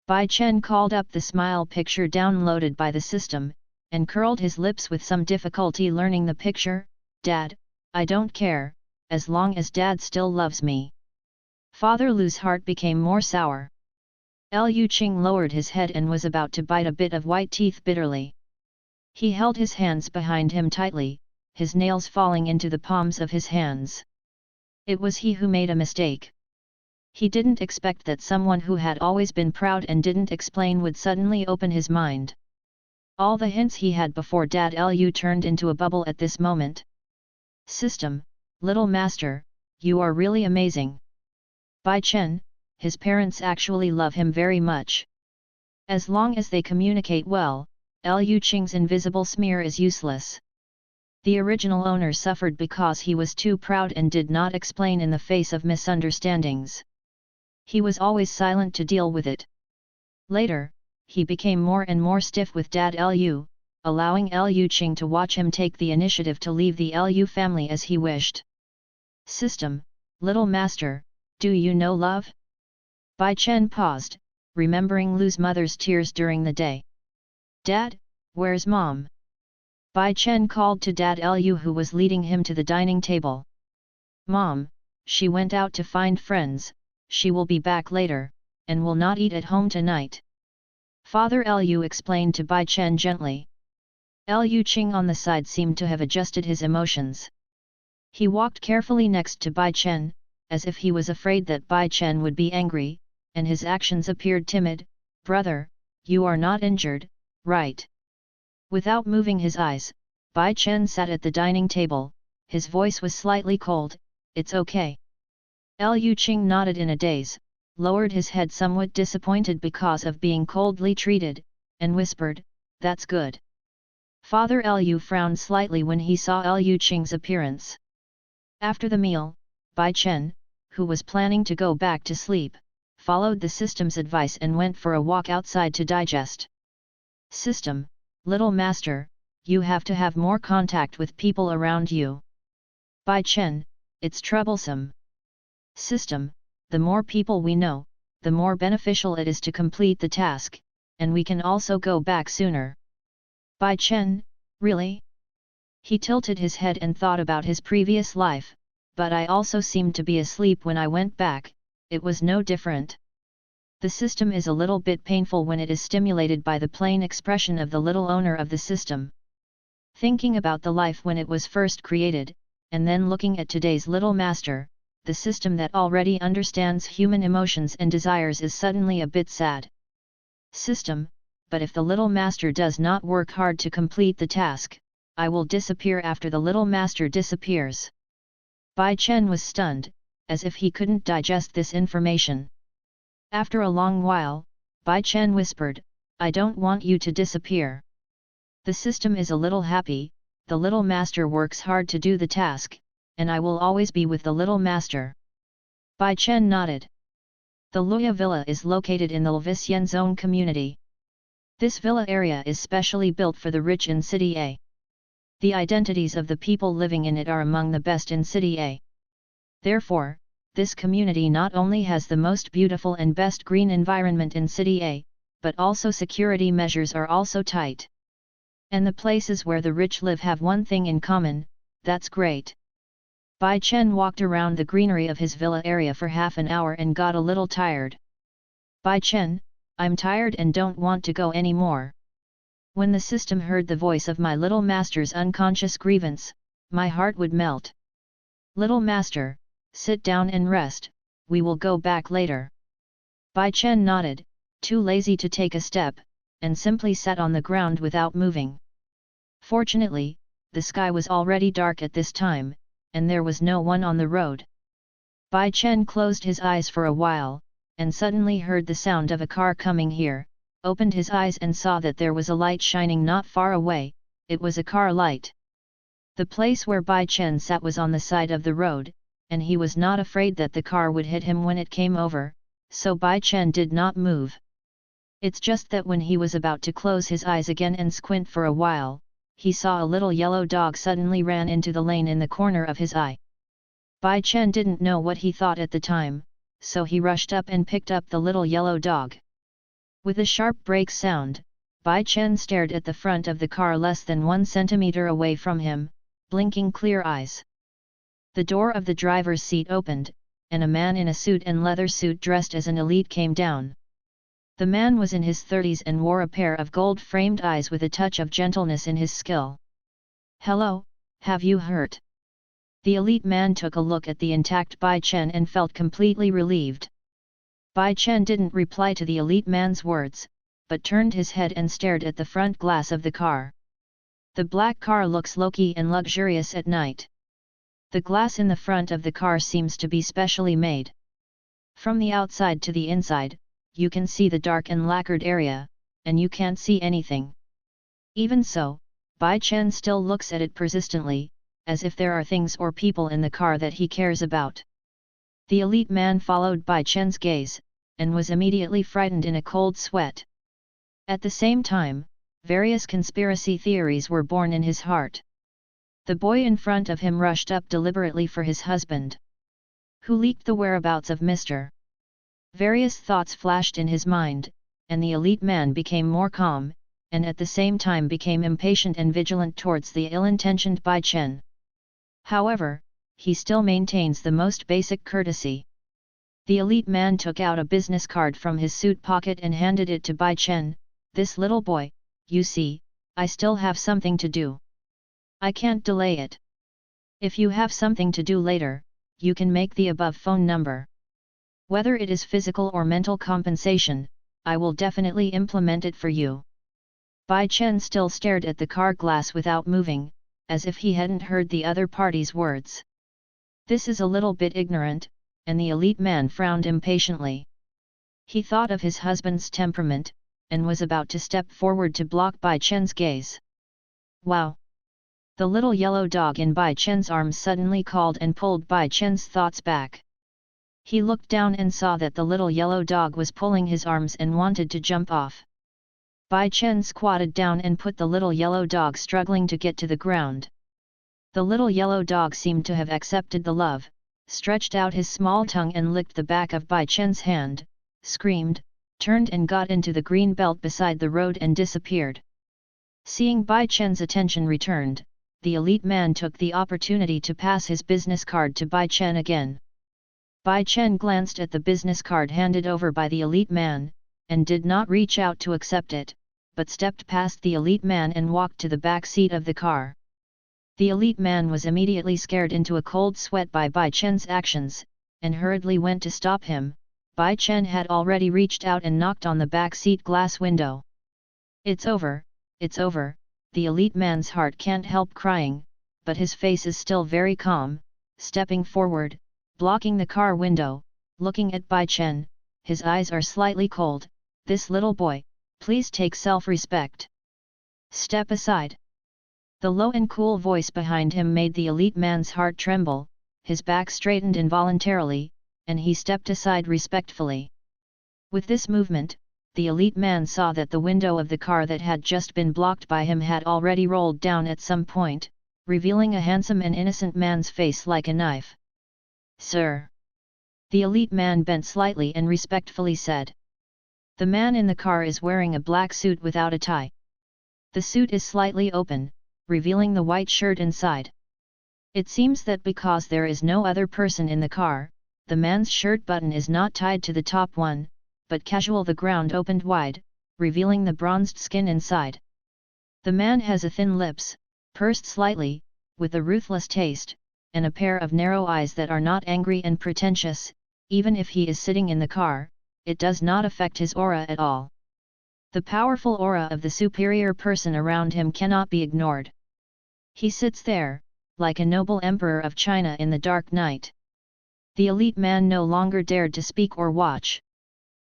Bai Chen called up the smile picture downloaded by the system, and curled his lips with some difficulty learning the picture. Dad, I don't care, as long as Dad still loves me. Father Lu's heart became more sour. Lu Qing lowered his head and was about to bite a bit of white teeth bitterly. He held his hands behind him tightly, his nails falling into the palms of his hands. It was he who made a mistake. He didn't expect that someone who had always been proud and didn't explain would suddenly open his mind. All the hints he had before Dad Lu turned into a bubble at this moment. System, little master, you are really amazing. Bai Chen, his parents actually love him very much. As long as they communicate well, Lu Qing's invisible smear is useless. The original owner suffered because he was too proud and did not explain in the face of misunderstandings. He was always silent to deal with it. Later, he became more and more stiff with Dad Lu, allowing Lu Qing to watch him take the initiative to leave the Lu family as he wished. System, little master, do you know love? Bai Chen paused, remembering Lu's mother's tears during the day. Dad, where's Mom? Bai Chen called to Dad Lu who was leading him to the dining table. Mom, she went out to find friends, she will be back later, and will not eat at home tonight. Father Lu explained to Bai Chen gently. Lu Qing on the side seemed to have adjusted his emotions. He walked carefully next to Bai Chen, as if he was afraid that Bai Chen would be angry, and his actions appeared timid. Brother, you are not injured, right? Without moving his eyes, Bai Chen sat at the dining table, his voice was slightly cold. It's okay. Lu Qing nodded in a daze, lowered his head somewhat disappointed because of being coldly treated, and whispered, that's good. Father Lu frowned slightly when he saw Lu Qing's appearance. After the meal, Bai Chen, who was planning to go back to sleep, followed the system's advice and went for a walk outside to digest. System, little master, you have to have more contact with people around you. Bai Chen, it's troublesome. System, the more people we know, the more beneficial it is to complete the task, and we can also go back sooner. Bai Chen, really? He tilted his head and thought about his previous life, but I also seemed to be asleep when I went back, it was no different. The system is a little bit painful when it is stimulated by the plain expression of the little owner of the system. Thinking about the life when it was first created, and then looking at today's little master, the system that already understands human emotions and desires is suddenly a bit sad. System, but if the little master does not work hard to complete the task, I will disappear after the little master disappears. Bai Chen was stunned, as if he couldn't digest this information. After a long while, Bai Chen whispered, I don't want you to disappear. The system is a little happy, the little master works hard to do the task, and I will always be with the little master. Bai Chen nodded. The Luya Villa is located in the Levisian Zone community. This villa area is specially built for the rich in City A. The identities of the people living in it are among the best in City A. Therefore, this community not only has the most beautiful and best green environment in City A, but also security measures are also tight. And the places where the rich live have one thing in common, that's great. Bai Chen walked around the greenery of his villa area for half an hour and got a little tired. Bai Chen, I'm tired and don't want to go anymore. When the system heard the voice of my little master's unconscious grievance, my heart would melt. Little master, sit down and rest, we will go back later. Bai Chen nodded, too lazy to take a step, and simply sat on the ground without moving. Fortunately, the sky was already dark at this time, and there was no one on the road. Bai Chen closed his eyes for a while, and suddenly heard the sound of a car coming here, opened his eyes and saw that there was a light shining not far away. It was a car light. The place where Bai Chen sat was on the side of the road, and he was not afraid that the car would hit him when it came over, so Bai Chen did not move. It's just that when he was about to close his eyes again and squint for a while, he saw a little yellow dog suddenly ran into the lane in the corner of his eye. Bai Chen didn't know what he thought at the time, so he rushed up and picked up the little yellow dog. With a sharp brake sound, Bai Chen stared at the front of the car less than 1 centimeter away from him, blinking clear eyes. The door of the driver's seat opened, and a man in a suit and leather suit dressed as an elite came down. The man was in his 30s and wore a pair of gold-framed eyes with a touch of gentleness in his skill. Hello, have you hurt? The elite man took a look at the intact Bai Chen and felt completely relieved. Bai Chen didn't reply to the elite man's words, but turned his head and stared at the front glass of the car. The black car looks low-key and luxurious at night. The glass in the front of the car seems to be specially made. From the outside to the inside, you can see the dark and lacquered area, and you can't see anything. Even so, Bai Chen still looks at it persistently, as if there are things or people in the car that he cares about. The elite man followed Bai Chen's gaze, and was immediately frightened in a cold sweat. At the same time, various conspiracy theories were born in his heart. The boy in front of him rushed up deliberately for his husband. Who leaked the whereabouts of Mr. Various thoughts flashed in his mind, and the elite man became more calm, and at the same time became impatient and vigilant towards the ill-intentioned Bai Chen. However, he still maintains the most basic courtesy. The elite man took out a business card from his suit pocket and handed it to Bai Chen. "This little boy, you see, I still have something to do. I can't delay it. If you have something to do later, you can make the above phone number. Whether it is physical or mental compensation, I will definitely implement it for you." Bai Chen still stared at the car glass without moving, as if he hadn't heard the other party's words. This is a little bit ignorant, and the elite man frowned impatiently. He thought of his husband's temperament, and was about to step forward to block Bai Chen's gaze. "Wow!" The little yellow dog in Bai Chen's arms suddenly called and pulled Bai Chen's thoughts back. He looked down and saw that the little yellow dog was pulling his arms and wanted to jump off. Bai Chen squatted down and put the little yellow dog struggling to get to the ground. The little yellow dog seemed to have accepted the love, stretched out his small tongue and licked the back of Bai Chen's hand, screamed, turned and got into the green belt beside the road and disappeared. Seeing Bai Chen's attention returned, the elite man took the opportunity to pass his business card to Bai Chen again. Bai Chen glanced at the business card handed over by the elite man, and did not reach out to accept it, but stepped past the elite man and walked to the back seat of the car. The elite man was immediately scared into a cold sweat by Bai Chen's actions, and hurriedly went to stop him. Bai Chen had already reached out and knocked on the back seat glass window. It's over, the elite man's heart can't help crying, but his face is still very calm, stepping forward, blocking the car window, looking at Bai Chen. His eyes are slightly cold. "This little boy, please take self-respect. Step aside." The low and cool voice behind him made the elite man's heart tremble, his back straightened involuntarily, and he stepped aside respectfully. With this movement, the elite man saw that the window of the car that had just been blocked by him had already rolled down at some point, revealing a handsome and innocent man's face like a knife. "Sir." The elite man bent slightly and respectfully said. The man in the car is wearing a black suit without a tie. The suit is slightly open, revealing the white shirt inside. It seems that because there is no other person in the car, the man's shirt button is not tied to the top one, but casual. The ground opened wide, revealing the bronzed skin inside. The man has a thin lips, pursed slightly, with a ruthless taste, and a pair of narrow eyes that are not angry and pretentious. Even if he is sitting in the car, it does not affect his aura at all. The powerful aura of the superior person around him cannot be ignored. He sits there, like a noble emperor of China in the dark night. The elite man no longer dared to speak or watch.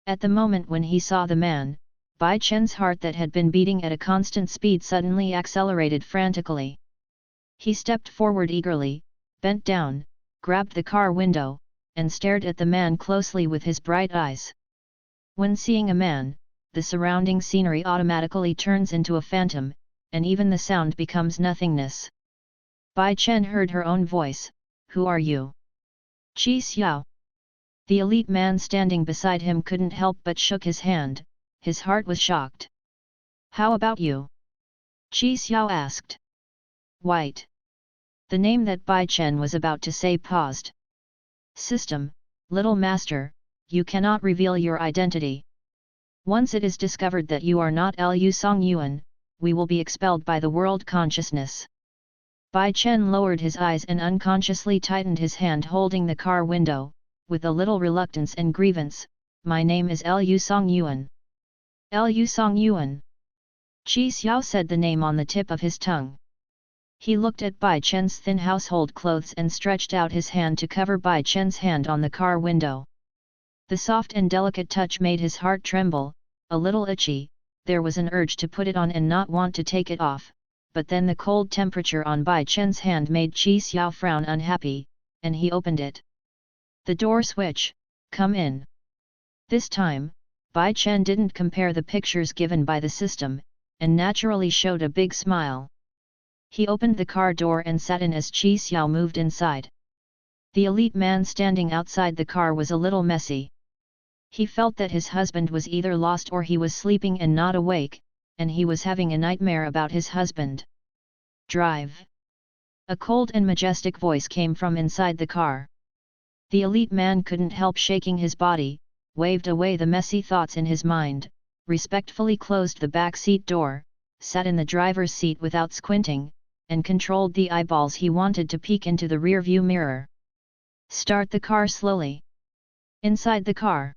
At the moment when he saw the man, Bai Chen's heart that had been beating at a constant speed suddenly accelerated frantically. He stepped forward eagerly, bent down, grabbed the car window, and stared at the man closely with his bright eyes. When seeing a man, the surrounding scenery automatically turns into a phantom, and even the sound becomes nothingness. Bai Chen heard her own voice. "Who are you?" "Qi Xiao." The elite man standing beside him couldn't help but shook his hand, his heart was shocked. "How about you?" Qi Xiao asked. "White." The name that Bai Chen was about to say paused. "System, little master, you cannot reveal your identity. Once it is discovered that you are not Lu Song Yuan, we will be expelled by the world consciousness." Bai Chen lowered his eyes and unconsciously tightened his hand holding the car window, with a little reluctance and grievance. "My name is Lu Song Yuan." "Lu Song Yuan." Qi Xiao said the name on the tip of his tongue. He looked at Bai Chen's thin household clothes and stretched out his hand to cover Bai Chen's hand on the car window. The soft and delicate touch made his heart tremble, a little itchy. There was an urge to put it on and not want to take it off, but then the cold temperature on Bai Chen's hand made Qi Xiao frown unhappy, and he opened it. The door switch. "Come in." This time, Bai Chen didn't compare the pictures given by the system, and naturally showed a big smile. He opened the car door and sat in as Qi Xiao moved inside. The elite man standing outside the car was a little messy. He felt that his husband was either lost or he was sleeping and not awake, and he was having a nightmare about his husband. "Drive." A cold and majestic voice came from inside the car. The elite man couldn't help shaking his body, waved away the messy thoughts in his mind, respectfully closed the back seat door, sat in the driver's seat without squinting, and controlled the eyeballs he wanted to peek into the rear-view mirror. Start the car slowly. Inside the car,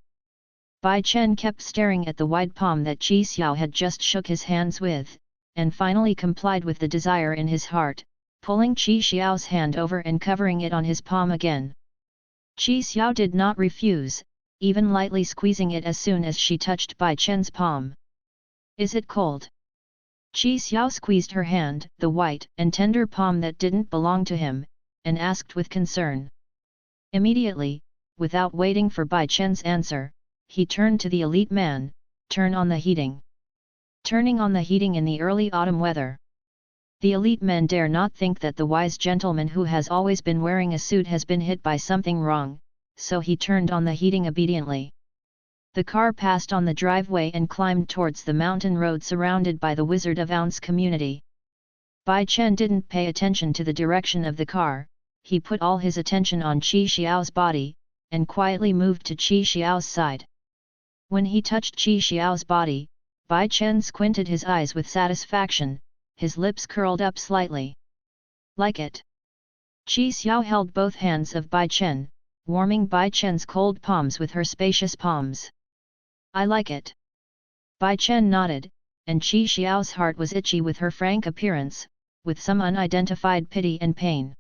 Bai Chen kept staring at the wide palm that Qi Xiao had just shook his hands with, and finally complied with the desire in his heart, pulling Qi Xiao's hand over and covering it on his palm again. Qi Xiao did not refuse, even lightly squeezing it as soon as she touched Bai Chen's palm. Is it cold? Qi Xiao squeezed her hand, the white and tender palm that didn't belong to him, and asked with concern. Immediately, without waiting for Bai Chen's answer, he turned to the elite man, turn on the heating. Turning on the heating in the early autumn weather. The elite men dare not think that the wise gentleman who has always been wearing a suit has been hit by something wrong, so he turned on the heating obediently. The car passed on the driveway and climbed towards the mountain road surrounded by the Wizard of Ounce community. Bai Chen didn't pay attention to the direction of the car, he put all his attention on Qi Xiao's body, and quietly moved to Qi Xiao's side. When he touched Qi Xiao's body, Bai Chen squinted his eyes with satisfaction, his lips curled up slightly. Like it. Qi Xiao held both hands of Bai Chen, warming Bai Chen's cold palms with her spacious palms. I like it. Bai Chen nodded, and Qi Xiao's heart was itchy with her frank appearance, with some unidentified pity and pain.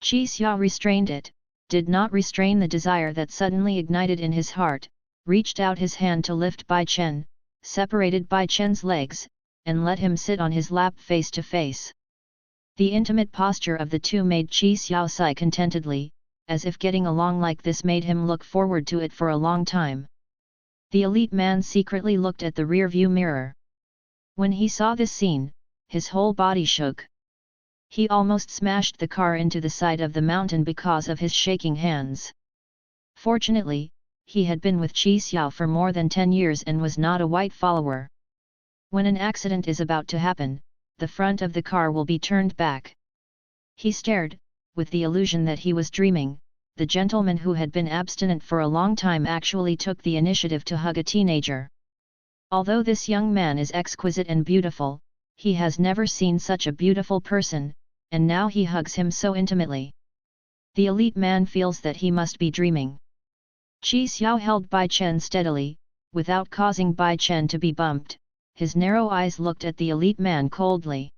Qi Xiao restrained it, did not restrain the desire that suddenly ignited in his heart, reached out his hand to lift Bai Chen, separated Bai Chen's legs, and let him sit on his lap face to face. The intimate posture of the two made Qi Xiao sigh contentedly, as if getting along like this made him look forward to it for a long time. The elite man secretly looked at the rear-view mirror. When he saw this scene, his whole body shook. He almost smashed the car into the side of the mountain because of his shaking hands. Fortunately, he had been with Qi Xiao for more than 10 years and was not a white follower. When an accident is about to happen, the front of the car will be turned back. He stared, with the illusion that he was dreaming. The gentleman who had been abstinent for a long time actually took the initiative to hug a teenager. Although this young man is exquisite and beautiful, he has never seen such a beautiful person, and now he hugs him so intimately. The elite man feels that he must be dreaming. Qi Xiao held Bai Chen steadily, without causing Bai Chen to be bumped. His narrow eyes looked at the elite man coldly.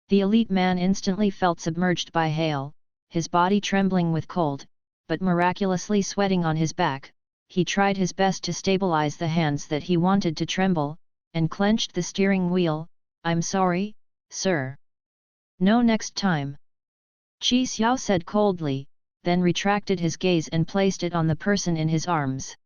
The elite man instantly felt submerged by hail, his body trembling with cold, but miraculously sweating on his back. He tried his best to stabilize the hands that he wanted to tremble, and clenched the steering wheel. I'm sorry, sir. No, next time. Qi Xiao said coldly, then retracted his gaze and placed it on the person in his arms.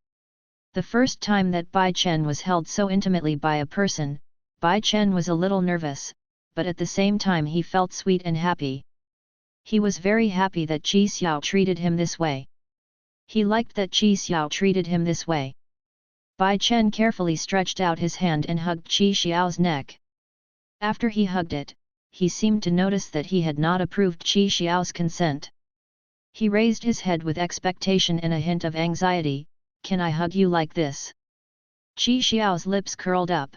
The first time that Bai Chen was held so intimately by a person, Bai Chen was a little nervous, but at the same time he felt sweet and happy. He was very happy that Qi Xiao treated him this way. He liked that Qi Xiao treated him this way. Bai Chen carefully stretched out his hand and hugged Qi Xiao's neck. After he hugged it, he seemed to notice that he had not approved Qi Xiao's consent. He raised his head with expectation and a hint of anxiety. Can I hug you like this? Qi Xiao's lips curled up.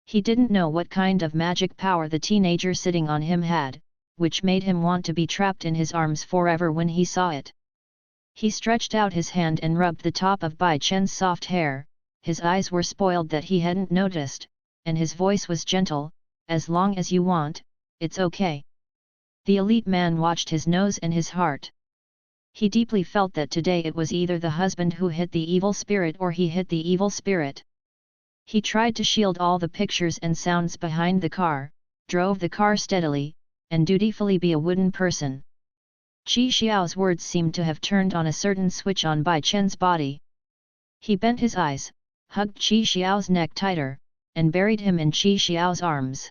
He didn't know what kind of magic power the teenager sitting on him had, which made him want to be trapped in his arms forever when he saw it. He stretched out his hand and rubbed the top of Bai Chen's soft hair. His eyes were spoiled that he hadn't noticed, and his voice was gentle, as long as you want, it's okay. The elite man watched his nose and his heart. He deeply felt that today it was either the husband who hit the evil spirit or he hit the evil spirit. He tried to shield all the pictures and sounds behind the car, drove the car steadily, and dutifully be a wooden person. Qi Xiao's words seemed to have turned on a certain switch on Bai Chen's body. He bent his eyes, hugged Qi Xiao's neck tighter, and buried him in Qi Xiao's arms.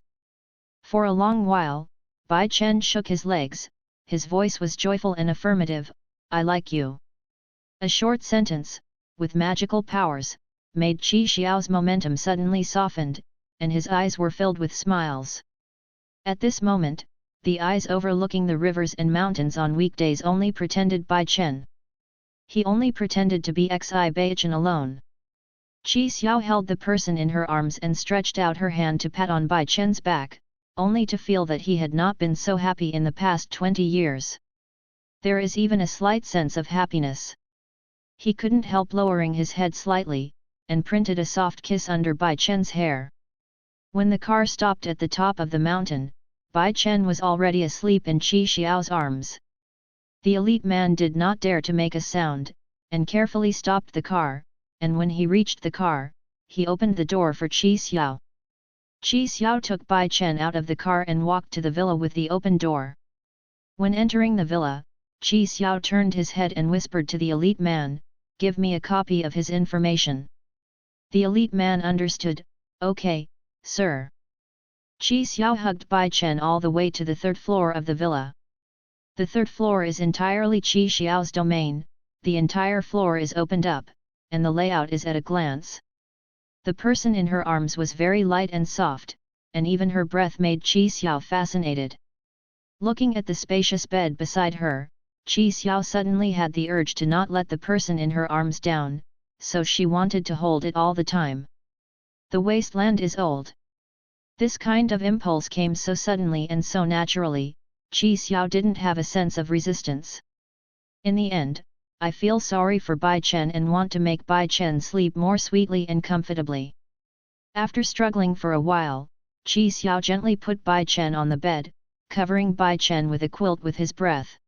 For a long while, Bai Chen shook his legs, his voice was joyful and affirmative. I like you. A short sentence, with magical powers, made Qi Xiao's momentum suddenly softened, and his eyes were filled with smiles. At this moment, the eyes overlooking the rivers and mountains on weekdays only pretended Bai Chen. He only pretended to be exhibition alone. Qi Xiao held the person in her arms and stretched out her hand to pat on Bai Chen's back, only to feel that he had not been so happy in the past 20 years. There is even a slight sense of happiness. He couldn't help lowering his head slightly, and printed a soft kiss under Bai Chen's hair. When the car stopped at the top of the mountain, Bai Chen was already asleep in Qi Xiao's arms. The elite man did not dare to make a sound, and carefully stopped the car, and when he reached the car, he opened the door for Qi Xiao. Qi Xiao took Bai Chen out of the car and walked to the villa with the open door. When entering the villa, Qi Xiao turned his head and whispered to the elite man, "Give me a copy of his information." The elite man understood, "Okay, sir." Qi Xiao hugged Bai Chen all the way to the third floor of the villa. The third floor is entirely Qi Xiao's domain, the entire floor is opened up, and the layout is at a glance. The person in her arms was very light and soft, and even her breath made Qi Xiao fascinated. Looking at the spacious bed beside her, Qi Xiao suddenly had the urge to not let the person in her arms down, so she wanted to hold it all the time. The wasteland is old. This kind of impulse came so suddenly and so naturally, Qi Xiao didn't have a sense of resistance. In the end, I feel sorry for Bai Chen and want to make Bai Chen sleep more sweetly and comfortably. After struggling for a while, Qi Xiao gently put Bai Chen on the bed, covering Bai Chen with a quilt with his breath.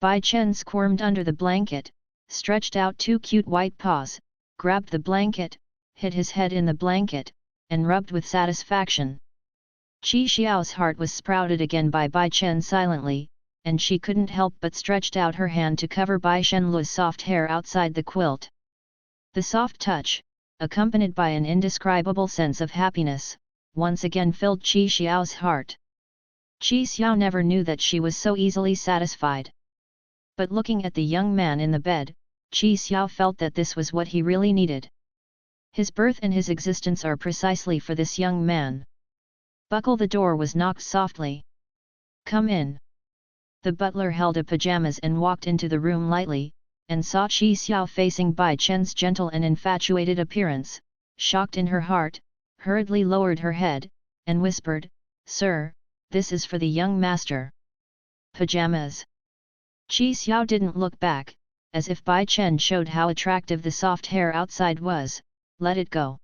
Bai Chen squirmed under the blanket, stretched out two cute white paws, grabbed the blanket, hid his head in the blanket, and rubbed with satisfaction. Qi Xiao's heart was sprouted again by Bai Chen silently, and she couldn't help but stretched out her hand to cover Bai Shenlu's soft hair outside the quilt. The soft touch, accompanied by an indescribable sense of happiness, once again filled Qi Xiao's heart. Qi Xiao never knew that she was so easily satisfied. But looking at the young man in the bed, Qi Xiao felt that this was what he really needed. His birth and his existence are precisely for this young man. Buckle the door was knocked softly. "Come in." The butler held a pajamas and walked into the room lightly, and saw Qi Xiao facing Bai Chen's gentle and infatuated appearance, shocked in her heart, hurriedly lowered her head, and whispered, "Sir, this is for the young master." "Pajamas." Qi Xiao didn't look back, as if Bai Chen showed how attractive the soft hair outside was, let it go.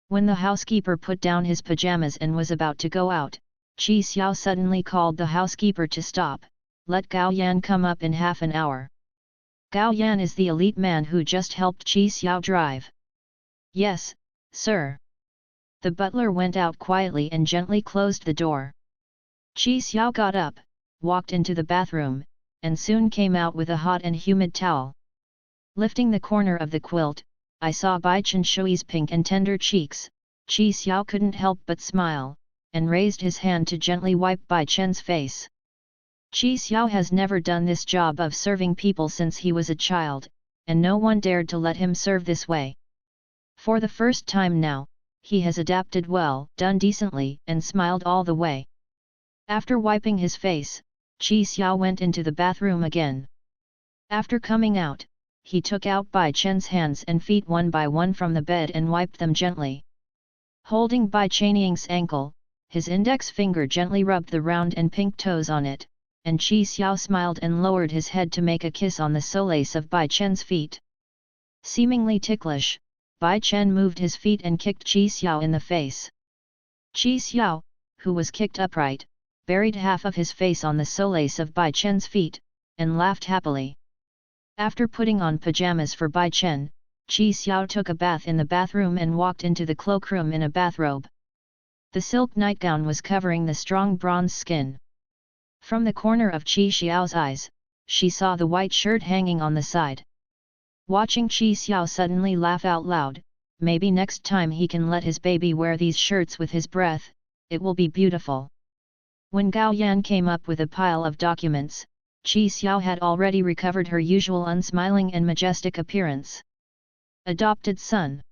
When the housekeeper put down his pajamas and was about to go out, Qi Xiao suddenly called the housekeeper to stop. "Let Gao Yan come up in half an hour." Gao Yan is the elite man who just helped Qi Xiao drive. "Yes, sir." The butler went out quietly and gently closed the door. Qi Xiao got up, walked into the bathroom, and soon came out with a hot and humid towel. Lifting the corner of the quilt, I saw Bai Chen Shui's pink and tender cheeks. Qi Xiao couldn't help but smile, and raised his hand to gently wipe Bai Chen's face. Qi Xiao has never done this job of serving people since he was a child, and no one dared to let him serve this way. For the first time now, he has adapted well, done decently, and smiled all the way. After wiping his face, Qi Xiao went into the bathroom again. After coming out, he took out Bai Chen's hands and feet one by one from the bed and wiped them gently. Holding Bai Chen's ankle, his index finger gently rubbed the round and pink toes on it, and Qi Xiao smiled and lowered his head to make a kiss on the solace of Bai Chen's feet. Seemingly ticklish, Bai Chen moved his feet and kicked Qi Xiao in the face. Qi Xiao, who was kicked upright, buried half of his face on the solace of Bai Chen's feet, and laughed happily. After putting on pajamas for Bai Chen, Qi Xiao took a bath in the bathroom and walked into the cloakroom in a bathrobe. The silk nightgown was covering the strong bronze skin. From the corner of Qi Xiao's eyes, she saw the white shirt hanging on the side. Watching Qi Xiao suddenly laugh out loud, maybe next time he can let his baby wear these shirts with his breath, it will be beautiful. When Gao Yan came up with a pile of documents, Qi Xiao had already recovered her usual unsmiling and majestic appearance. Adopted son.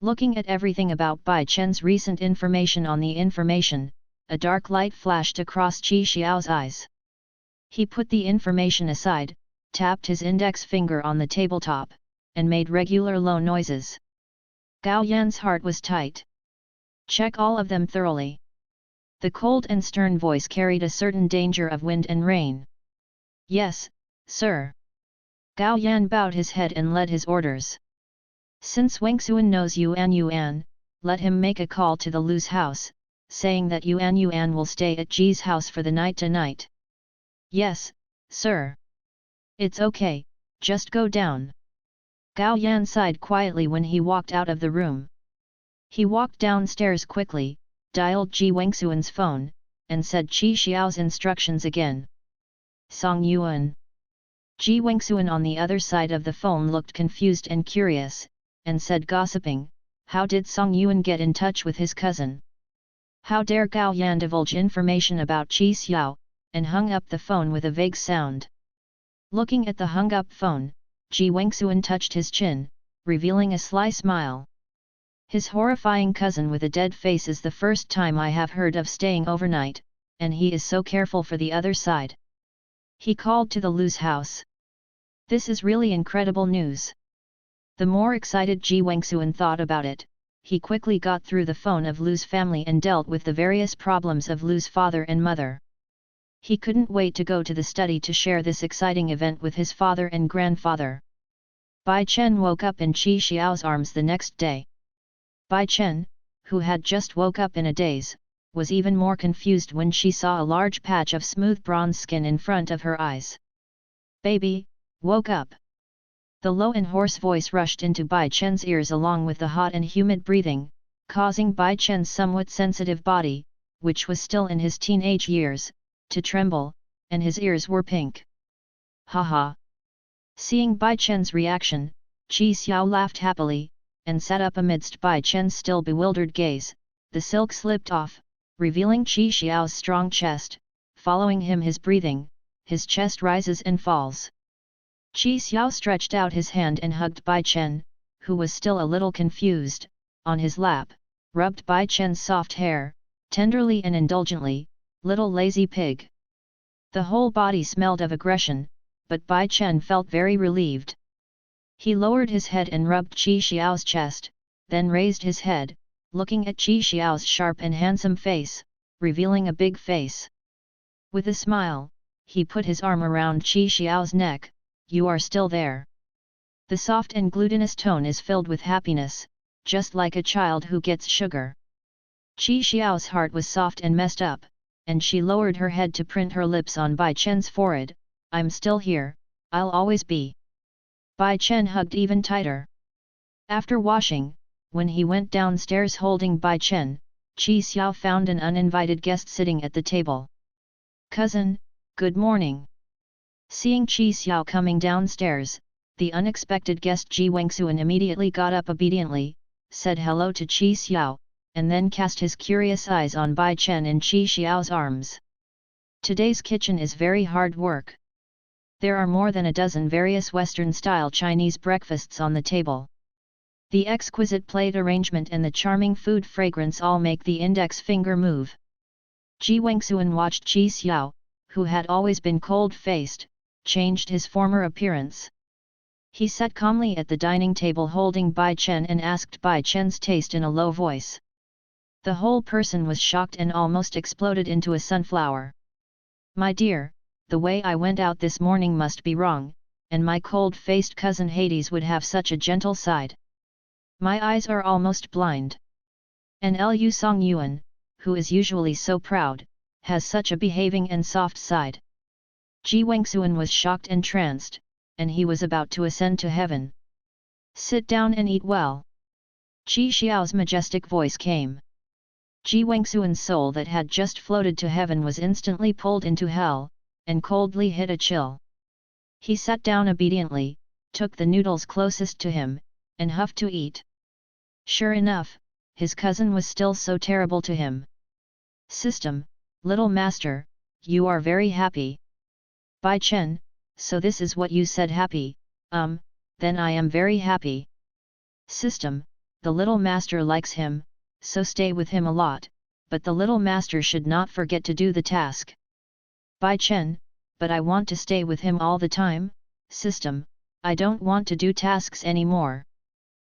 Looking at everything about Bai Chen's recent information on the information, a dark light flashed across Qi Xiao's eyes. He put the information aside, tapped his index finger on the tabletop, and made regular low noises. Gao Yan's heart was tight. Check all of them thoroughly. The cold and stern voice carried a certain danger of wind and rain. Yes, sir. Gao Yan bowed his head and led his orders. Since Wang Xuan knows Yuan, let him make a call to the Lu's house, saying that Yuan will stay at Ji's house for the night tonight. Yes, sir. It's okay, just go down. Gao Yan sighed quietly when he walked out of the room. He walked downstairs quickly, dialed Ji Wangxuan's phone, and said Qi Xiao's instructions again. Song Yuan. Ji Wangxuan on the other side of the phone looked confused and curious, and said gossiping, how did Song Yuan get in touch with his cousin? How dare Gao Yan divulge information about Qi Xiao, and hung up the phone with a vague sound. Looking at the hung-up phone, Ji Wangxuan touched his chin, revealing a sly smile. His horrifying cousin with a dead face is the first time I have heard of staying overnight, and he is so careful for the other side. He called to the Lu's house. This is really incredible news. The more excited Ji Wangxuan thought about it, he quickly got through the phone of Lu's family and dealt with the various problems of Lu's father and mother. He couldn't wait to go to the study to share this exciting event with his father and grandfather. Bai Chen woke up in Qi Xiao's arms the next day. Bai Chen, who had just woke up in a daze, was even more confused when she saw a large patch of smooth bronze skin in front of her eyes. Baby, woke up! The low and hoarse voice rushed into Bai Chen's ears along with the hot and humid breathing, causing Bai Chen's somewhat sensitive body, which was still in his teenage years, to tremble, and his ears were pink. Ha ha! Seeing Bai Chen's reaction, Qi Xiao laughed happily, and sat up amidst Bai Chen's still bewildered gaze. The silk slipped off, revealing Qi Xiao's strong chest. Following him his breathing, his chest rises and falls. Qi Xiao stretched out his hand and hugged Bai Chen, who was still a little confused, on his lap, rubbed Bai Chen's soft hair, tenderly and indulgently, little lazy pig. The whole body smelled of aggression, but Bai Chen felt very relieved. He lowered his head and rubbed Qi Xiao's chest, then raised his head, looking at Qi Xiao's sharp and handsome face, revealing a big face. With a smile, he put his arm around Qi Xiao's neck. You are still there. The soft and glutinous tone is filled with happiness, just like a child who gets sugar. Qi Xiao's heart was soft and messed up, and she lowered her head to print her lips on Bai Chen's forehead. I'm still here, I'll always be. Bai Chen hugged even tighter. After washing, when he went downstairs holding Bai Chen, Qi Xiao found an uninvited guest sitting at the table. Cousin, good morning. Seeing Qi Xiao coming downstairs, the unexpected guest Ji Wangxuan immediately got up obediently, said hello to Qi Xiao, and then cast his curious eyes on Bai Chen in Qi Xiao's arms. Today's kitchen is very hard work. There are more than a dozen various Western-style Chinese breakfasts on the table. The exquisite plate arrangement and the charming food fragrance all make the index finger move. Ji Wangxuan watched Qi Xiao, who had always been cold-faced, changed his former appearance. He sat calmly at the dining table holding Bai Chen and asked Bai Chen's taste in a low voice. The whole person was shocked and almost exploded into a sunflower. My dear, the way I went out this morning must be wrong, and my cold-faced cousin Hades would have such a gentle side. My eyes are almost blind. And Lu Song Yuan, who is usually so proud, has such a behaving and soft side. Ji Wangxuan was shocked and tranced, and he was about to ascend to heaven. Sit down and eat well. Qi Xiao's majestic voice came. Ji Wangxuan's soul that had just floated to heaven was instantly pulled into hell, and coldly hit a chill. He sat down obediently, took the noodles closest to him, and huffed to eat. Sure enough, his cousin was still so terrible to him. System, little master, you are very happy. Bai Chen, so this is what you said happy, then I am very happy. System, the little master likes him, so stay with him a lot, but the little master should not forget to do the task. Bai Chen, but I want to stay with him all the time, "System, I don't want to do tasks anymore."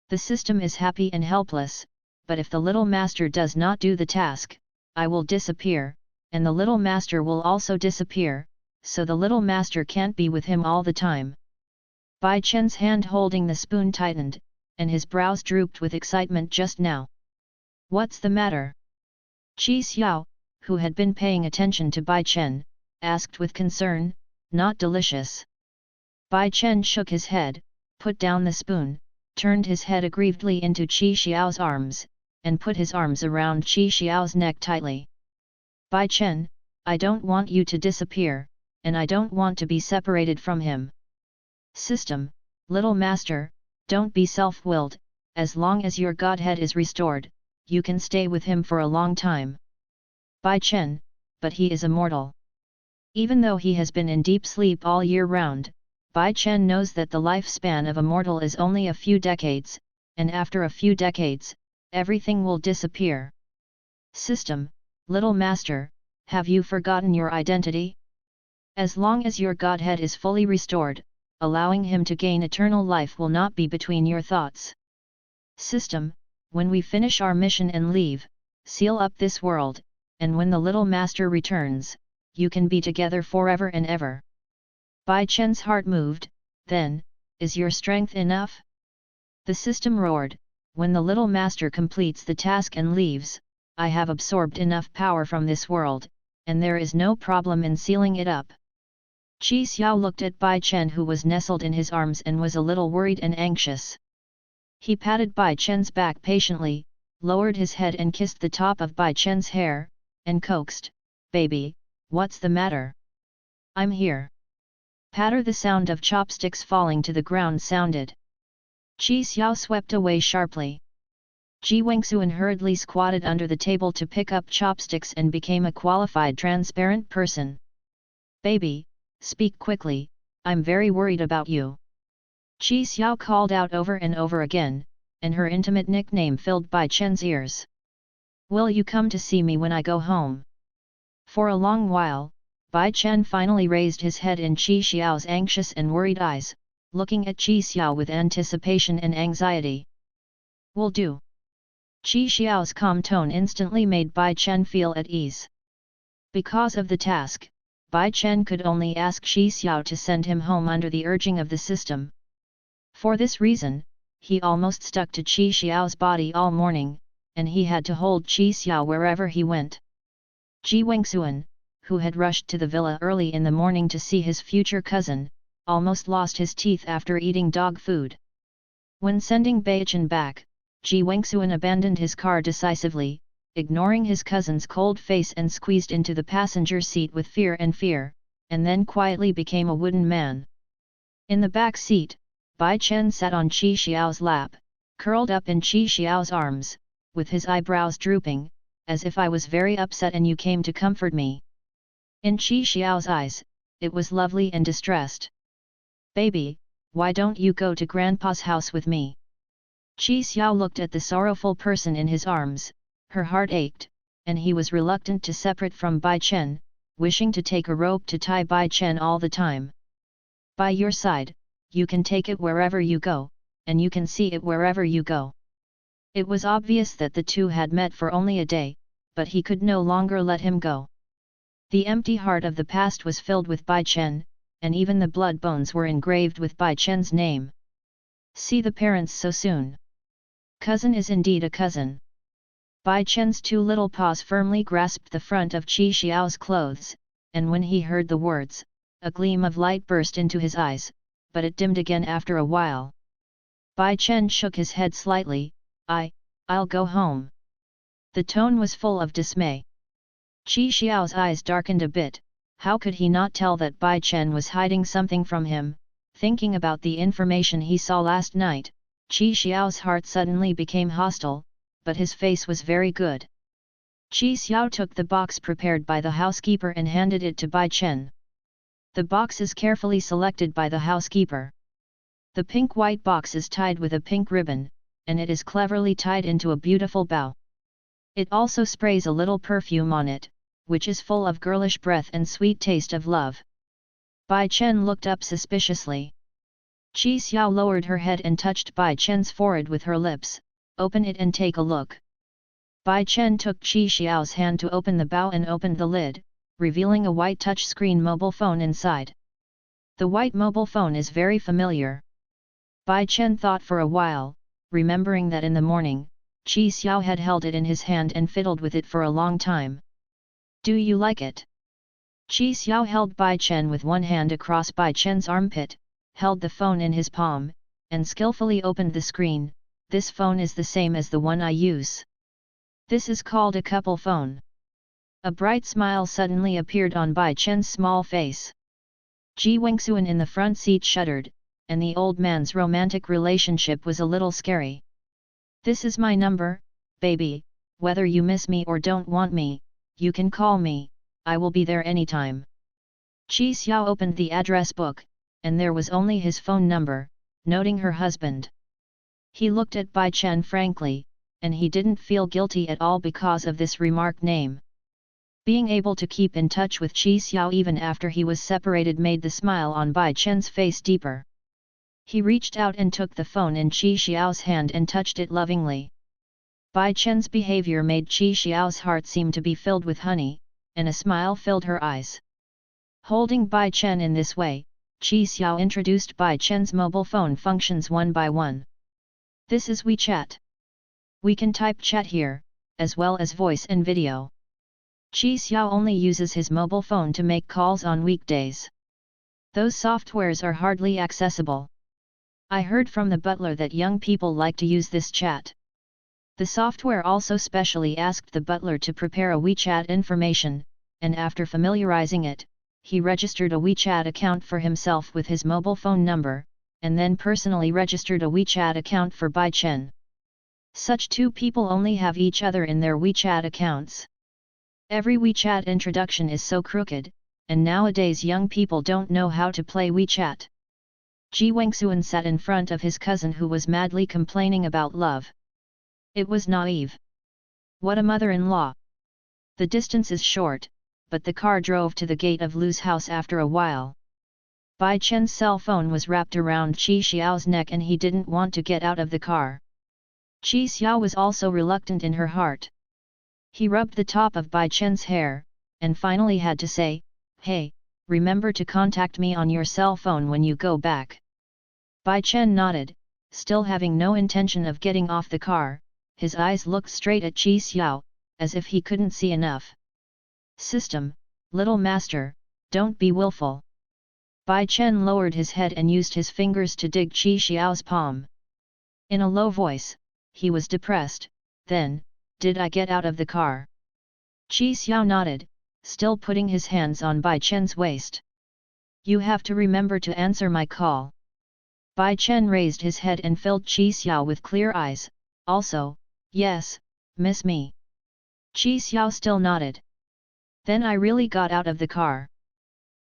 The system is happy and helpless, but if the little master does not do the task, I will disappear, and the little master will also disappear, so the little master can't be with him all the time. Bai Chen's hand holding the spoon tightened, and his brows drooped with excitement just now. "What's the matter?" Qi Xiao, who had been paying attention to Bai Chen, asked with concern. "Not delicious." Bai Chen shook his head, put down the spoon, turned his head aggrievedly into Qi Xiao's arms, and put his arms around Qi Xiao's neck tightly. "Bai Chen, I don't want you to disappear, and I don't want to be separated from him." "System, little master, don't be self-willed, as long as your godhead is restored, you can stay with him for a long time." "Bai Chen, but he is immortal." Even though he has been in deep sleep all year round, Bai Chen knows that the lifespan of a mortal is only a few decades, and after a few decades, everything will disappear. "System, little master, have you forgotten your identity? As long as your godhead is fully restored, allowing him to gain eternal life will not be between your thoughts. System, when we finish our mission and leave, seal up this world, and when the little master returns, you can be together forever and ever." Bai Chen's heart moved. "Then, is your strength enough?" The system roared. "When the little master completes the task and leaves, I have absorbed enough power from this world, and there is no problem in sealing it up." Qi Xiao looked at Bai Chen, who was nestled in his arms and was a little worried and anxious. He patted Bai Chen's back patiently, lowered his head and kissed the top of Bai Chen's hair, and coaxed, "Baby, what's the matter? I'm here." Patter. The sound of chopsticks falling to the ground sounded. Qi Xiao swept away sharply. Ji Wengxuan hurriedly squatted under the table to pick up chopsticks and became a qualified transparent person. "Baby, speak quickly, I'm very worried about you." Qi Xiao called out over and over again, and her intimate nickname filled Bai Chen's ears. "Will you come to see me when I go home?" For a long while, Bai Chen finally raised his head in Qi Xiao's anxious and worried eyes, looking at Qi Xiao with anticipation and anxiety. "Will do." Qi Xiao's calm tone instantly made Bai Chen feel at ease. Because of the task, Bai Chen could only ask Qi Xiao to send him home under the urging of the system. For this reason, he almost stuck to Qi Xiao's body all morning, and he had to hold Qi Xiao wherever he went. Ji Wengxuan, who had rushed to the villa early in the morning to see his future cousin, almost lost his teeth after eating dog food. When sending Bai Chen back, Ji Wengxuan abandoned his car decisively, ignoring his cousin's cold face, and squeezed into the passenger seat with fear, and then quietly became a wooden man. In the back seat, Bai Chen sat on Qi Xiao's lap, curled up in Qi Xiao's arms, with his eyebrows drooping, as if I was very upset and you came to comfort me. In Qi Xiao's eyes, it was lovely and distressed. "Baby, why don't you go to Grandpa's house with me?" Qi Xiao looked at the sorrowful person in his arms. Her heart ached, and he was reluctant to separate from Bai Chen, wishing to take a rope to tie Bai Chen all the time. "By your side, you can take it wherever you go, and you can see it wherever you go." It was obvious that the two had met for only a day, but he could no longer let him go. The empty heart of the past was filled with Bai Chen, and even the blood bones were engraved with Bai Chen's name. See the parents so soon. Cousin is indeed a cousin. Bai Chen's two little paws firmly grasped the front of Qi Xiao's clothes, and when he heard the words, a gleam of light burst into his eyes, but it dimmed again after a while. Bai Chen shook his head slightly. I'll go home." The tone was full of dismay. Qi Xiao's eyes darkened a bit. How could he not tell that Bai Chen was hiding something from him? Thinking about the information he saw last night, Qi Xiao's heart suddenly became hostile, but his face was very good. Qi Xiao took the box prepared by the housekeeper and handed it to Bai Chen. The box is carefully selected by the housekeeper. The pink-white box is tied with a pink ribbon, and it is cleverly tied into a beautiful bow. It also sprays a little perfume on it, which is full of girlish breath and sweet taste of love. Bai Chen looked up suspiciously. Qi Xiao lowered her head and touched Bai Chen's forehead with her lips. Open it and take a look. Bai Chen took Qi Xiao's hand to open the bow and opened the lid, revealing a white touchscreen mobile phone inside. The white mobile phone is very familiar. Bai Chen thought for a while, remembering that in the morning, Qi Xiao had held it in his hand and fiddled with it for a long time. Do you like it? Qi Xiao held Bai Chen with one hand across Bai Chen's armpit, held the phone in his palm, and skillfully opened the screen. This phone is the same as the one I use. This is called a couple phone. A bright smile suddenly appeared on Bai Chen's small face. Ji Wengxuan in the front seat shuddered, and the old man's romantic relationship was a little scary. This is my number, baby, whether you miss me or don't want me, you can call me, I will be there anytime. Qi Xiao opened the address book, and there was only his phone number, noting her husband. He looked at Bai Chen frankly, and he didn't feel guilty at all because of this remarked name. Being able to keep in touch with Qi Xiao even after he was separated made the smile on Bai Chen's face deeper. He reached out and took the phone in Qi Xiao's hand and touched it lovingly. Bai Chen's behavior made Qi Xiao's heart seem to be filled with honey, and a smile filled her eyes. Holding Bai Chen in this way, Qi Xiao introduced Bai Chen's mobile phone functions one by one. This is WeChat. We can type chat here, as well as voice and video. Qi Xiao only uses his mobile phone to make calls on weekdays. Those softwares are hardly accessible. I heard from the butler that young people like to use this chat. The software also specially asked the butler to prepare a WeChat information, and after familiarizing it, he registered a WeChat account for himself with his mobile phone number, and then personally registered a WeChat account for Bai Chen. Such two people only have each other in their WeChat accounts. Every WeChat introduction is so crooked, and nowadays young people don't know how to play WeChat. Ji Wengxuan sat in front of his cousin who was madly complaining about love. It was naive. What a mother-in-law! The distance is short, but the car drove to the gate of Lu's house after a while. Bai Chen's cell phone was wrapped around Qi Xiao's neck and he didn't want to get out of the car. Qi Xiao was also reluctant in her heart. He rubbed the top of Bai Chen's hair, and finally had to say, "Hey, remember to contact me on your cell phone when you go back." Bai Chen nodded, still having no intention of getting off the car. His eyes looked straight at Qi Xiao, as if he couldn't see enough. "System, little master, don't be willful." Bai Chen lowered his head and used his fingers to dig Qi Xiao's palm. In a low voice, he was depressed. Then, did I get out of the car? Qi Xiao nodded, still putting his hands on Bai Chen's waist. You have to remember to answer my call. Bai Chen raised his head and filled Qi Xiao with clear eyes. Also, yes, miss me. Qi Xiao still nodded. Then I really got out of the car.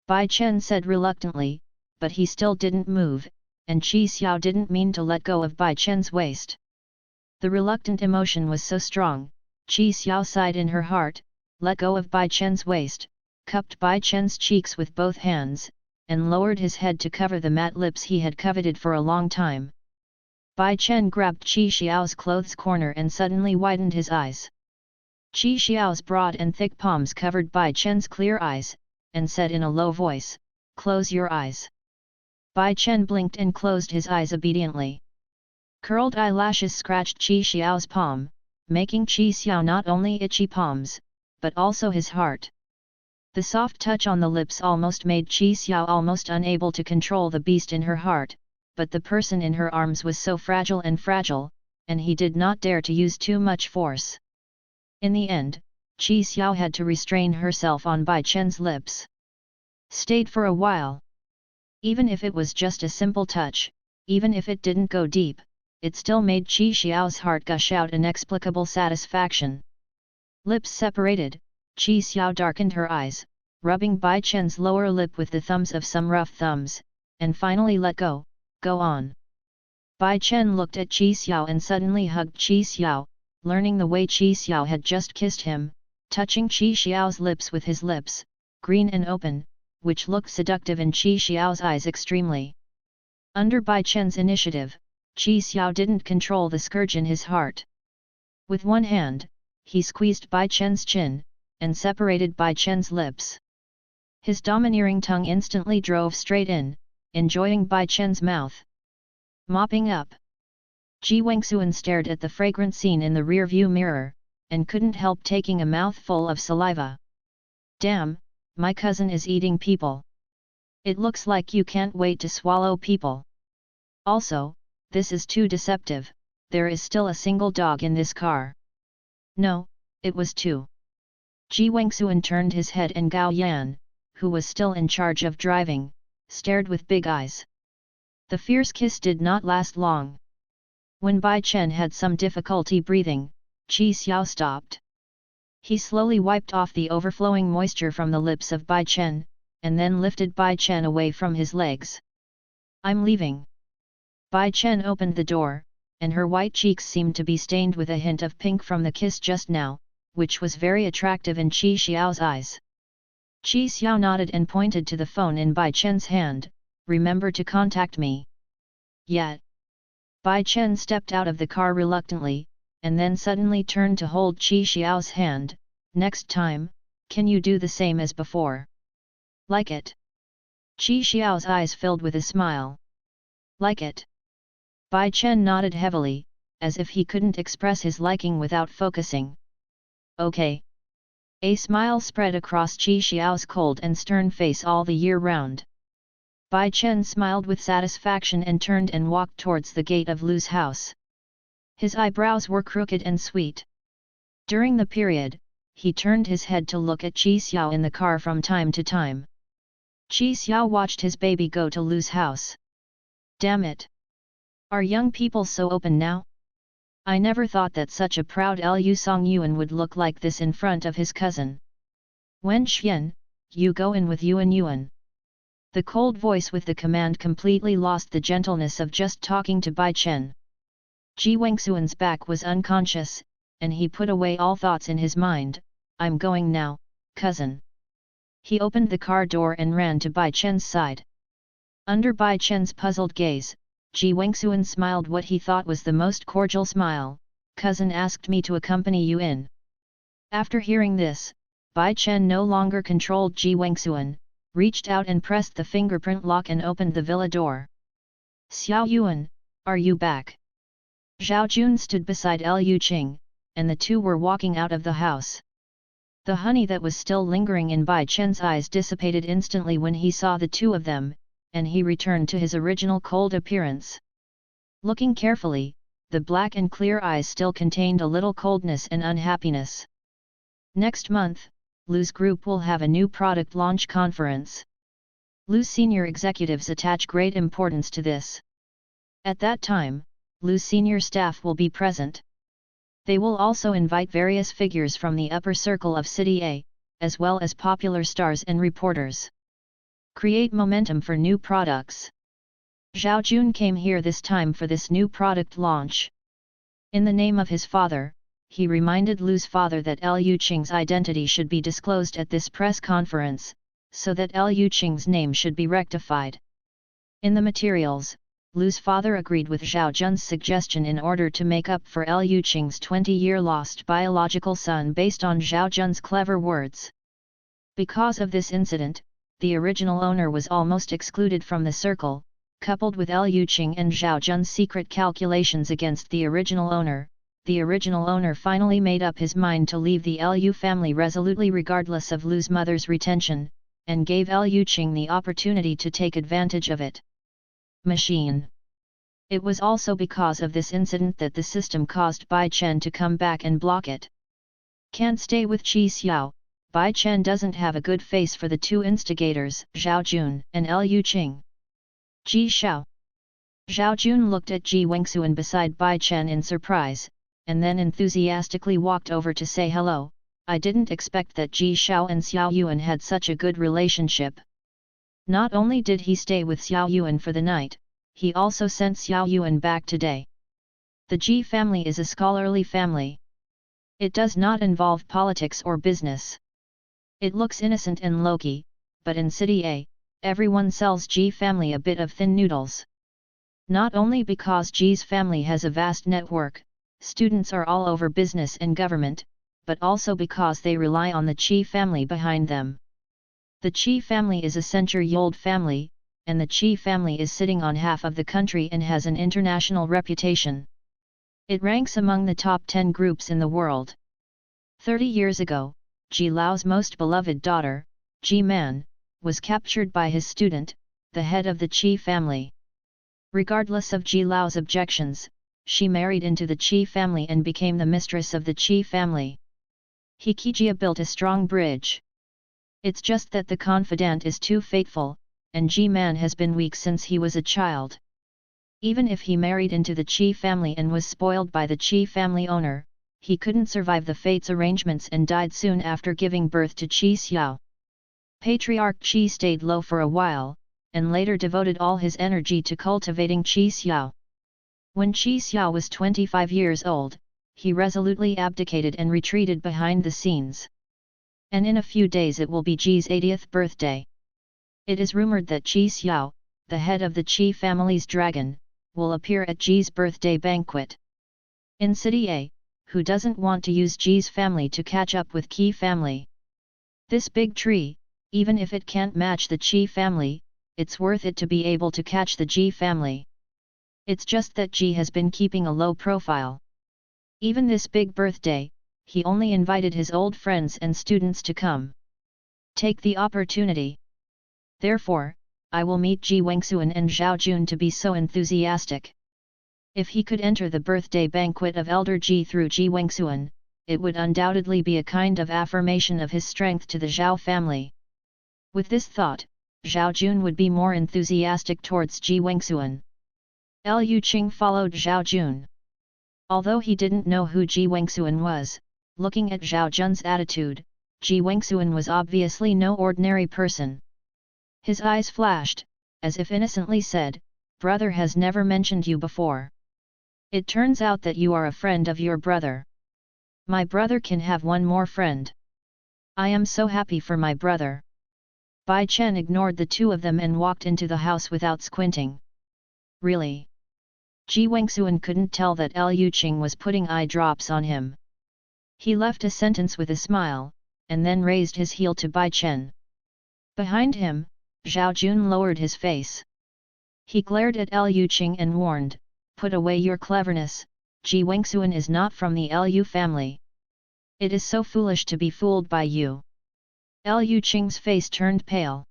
Bai Chen said reluctantly, but he still didn't move, and Qi Xiao didn't mean to let go of Bai Chen's waist. The reluctant emotion was so strong, Qi Xiao sighed in her heart, let go of Bai Chen's waist, cupped Bai Chen's cheeks with both hands, and lowered his head to cover the matte lips he had coveted for a long time. Bai Chen grabbed Qi Xiao's clothes corner and suddenly widened his eyes. Qi Xiao's broad and thick palms covered Bai Chen's clear eyes, and said in a low voice, "Close your eyes." Bai Chen blinked and closed his eyes obediently. Curled eyelashes scratched Qi Xiao's palm, making Qi Xiao not only itchy palms, but also his heart. The soft touch on the lips almost made Qi Xiao almost unable to control the beast in her heart, but the person in her arms was so fragile, and he did not dare to use too much force. In the end, Qi Xiao had to restrain herself on Bai Chen's lips. Stayed for a while. Even if it was just a simple touch, even if it didn't go deep, it still made Qi Xiao's heart gush out inexplicable satisfaction. Lips separated, Qi Xiao darkened her eyes, rubbing Bai Chen's lower lip with the thumbs of some rough thumbs, and finally let go. Go on. Bai Chen looked at Qi Xiao and suddenly hugged Qi Xiao, learning the way Qi Xiao had just kissed him, touching Qi Xiao's lips with his lips, green and open, which looked seductive in Qi Xiao's eyes extremely. Under Bai Chen's initiative, Qi Xiao didn't control the scourge in his heart. With one hand, he squeezed Bai Chen's chin, and separated Bai Chen's lips. His domineering tongue instantly drove straight in, enjoying Bai Chen's mouth. Mopping up. Ji Wengxuan stared at the fragrant scene in the rear-view mirror, and couldn't help taking a mouthful of saliva. Damn, my cousin is eating people. It looks like you can't wait to swallow people. Also, this is too deceptive, there is still a single dog in this car. No, it was two. Ji Wengxuan turned his head and Gao Yan, who was still in charge of driving, stared with big eyes. The fierce kiss did not last long. When Bai Chen had some difficulty breathing, Qi Xiao stopped. He slowly wiped off the overflowing moisture from the lips of Bai Chen, and then lifted Bai Chen away from his legs. I'm leaving. Bai Chen opened the door, and her white cheeks seemed to be stained with a hint of pink from the kiss just now, which was very attractive in Qi Xiao's eyes. Qi Xiao nodded and pointed to the phone in Bai Chen's hand, remember to contact me. Yet. Bai Chen stepped out of the car reluctantly, and then suddenly turned to hold Qi Xiao's hand. Next time, can you do the same as before? Like it? Qi Xiao's eyes filled with a smile. Like it? Bai Chen nodded heavily, as if he couldn't express his liking without focusing. Okay. A smile spread across Qi Xiao's cold and stern face all the year round. Bai Chen smiled with satisfaction and turned and walked towards the gate of Lu's house. His eyebrows were crooked and sweet. During the period, he turned his head to look at Qi Xiao in the car from time to time. Qi Xiao watched his baby go to Lu's house. Damn it! Are young people so open now? I never thought that such a proud Lu Songyuan would look like this in front of his cousin. Wen Xian, you go in with Yuan Yuan. The cold voice with the command completely lost the gentleness of just talking to Bai Chen. Ji Wengxuan's back was unconscious, and he put away all thoughts in his mind. I'm going now, cousin. He opened the car door and ran to Bai Chen's side. Under Bai Chen's puzzled gaze, Ji Wengxuan smiled what he thought was the most cordial smile. Cousin asked me to accompany you in. After hearing this, Bai Chen no longer controlled Ji Wengxuan, reached out and pressed the fingerprint lock and opened the villa door. Xiao Yuan, are you back? Zhao Jun stood beside Lu Qing, and the two were walking out of the house. The honey that was still lingering in Bai Chen's eyes dissipated instantly when he saw the two of them, and he returned to his original cold appearance. Looking carefully, the black and clear eyes still contained a little coldness and unhappiness. Next month, Lu's group will have a new product launch conference. Lu's senior executives attach great importance to this. At that time, Lu's senior staff will be present. They will also invite various figures from the upper circle of City A, as well as popular stars and reporters. Create momentum for new products. Zhao Jun came here this time for this new product launch. In the name of his father, he reminded Lu's father that Lu Qing's identity should be disclosed at this press conference, so that Lu Qing's name should be rectified. In the materials, Lu's father agreed with Zhao Jun's suggestion in order to make up for Lu Qing's 20-year lost biological son based on Zhao Jun's clever words. Because of this incident, the original owner was almost excluded from the circle, coupled with Lu Qing and Zhao Jun's secret calculations against the original owner. The original owner finally made up his mind to leave the Lu family resolutely regardless of Lu's mother's retention, and gave Lu Qing the opportunity to take advantage of it. Machine. It was also because of this incident that the system caused Bai Chen to come back and block it. Can't stay with Qi Xiao, Bai Chen doesn't have a good face for the two instigators, Zhao Jun and Lu Qing. Ji Xiao. Zhao Jun looked at Ji Wengxuan beside Bai Chen in surprise, and then enthusiastically walked over to say hello. I didn't expect that Ji Xiao and Xiao Yuan had such a good relationship. Not only did he stay with Xiao Yuan for the night, he also sent Xiao Yuan back today. The Ji family is a scholarly family. It does not involve politics or business. It looks innocent and low-key, but in City A, everyone sells Ji family a bit of thin noodles. Not only because Ji's family has a vast network, students are all over business and government, but also because they rely on the Chi family behind them. The Chi family is a century-old family, and the Chi family is sitting on half of the country and has an international reputation. It ranks among the top 10 groups in the world. 30 years ago, Ji Lao's most beloved daughter, Ji Man, was captured by his student, the head of the Chi family. Regardless of Ji Lao's objections, she married into the Chi family and became the mistress of the Chi family. He Kijia built a strong bridge. It's just that the confidant is too faithful, and Ji Man has been weak since he was a child. Even if he married into the Chi family and was spoiled by the Chi family owner, he couldn't survive the fate's arrangements and died soon after giving birth to Qi Xiao. Patriarch Qi stayed low for a while, and later devoted all his energy to cultivating Qi Xiao. When Qi Xiao was 25 years old, he resolutely abdicated and retreated behind the scenes. And in a few days it will be Ji's 80th birthday. It is rumored that Qi Xiao, the head of the Qi family's dragon, will appear at Ji's birthday banquet. In City A, who doesn't want to use Ji's family to catch up with Qi family? This big tree, even if it can't match the Qi family, it's worth it to be able to catch the Ji family. It's just that Ji has been keeping a low profile. Even this big birthday, he only invited his old friends and students to come. Take the opportunity. Therefore, I will meet Ji Wengxuan and Zhao Jun to be so enthusiastic. If he could enter the birthday banquet of Elder Ji through Ji Wengxuan, it would undoubtedly be a kind of affirmation of his strength to the Zhao family. With this thought, Zhao Jun would be more enthusiastic towards Ji Wengxuan. Liu Qing followed Zhao Jun. Although he didn't know who Ji Wengxuan was, looking at Zhao Jun's attitude, Ji Wengxuan was obviously no ordinary person. His eyes flashed, as if innocently said, "Brother has never mentioned you before. It turns out that you are a friend of your brother. My brother can have one more friend. I am so happy for my brother." Bai Chen ignored the two of them and walked into the house without squinting. Really? Ji Wengxuan couldn't tell that Liu Qing was putting eye drops on him. He left a sentence with a smile, and then raised his heel to Bai Chen. Behind him, Zhao Jun lowered his face. He glared at Liu Qing and warned, "Put away your cleverness, Ji Wengxuan is not from the Liu family. It is so foolish to be fooled by you." Liu Qing's face turned pale.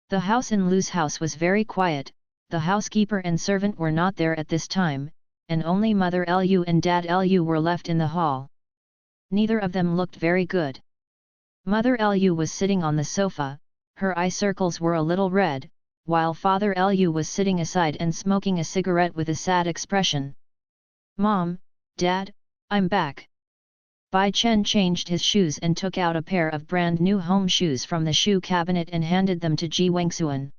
The house in Lu's house was very quiet, the housekeeper and servant were not there at this time, and only Mother Liu and Dad Liu were left in the hall. Neither of them looked very good. Mother Liu was sitting on the sofa, her eye circles were a little red, while Father Liu was sitting aside and smoking a cigarette with a sad expression. "Mom, Dad, I'm back." Bai Chen changed his shoes and took out a pair of brand new home shoes from the shoe cabinet and handed them to Ji Wengxuan.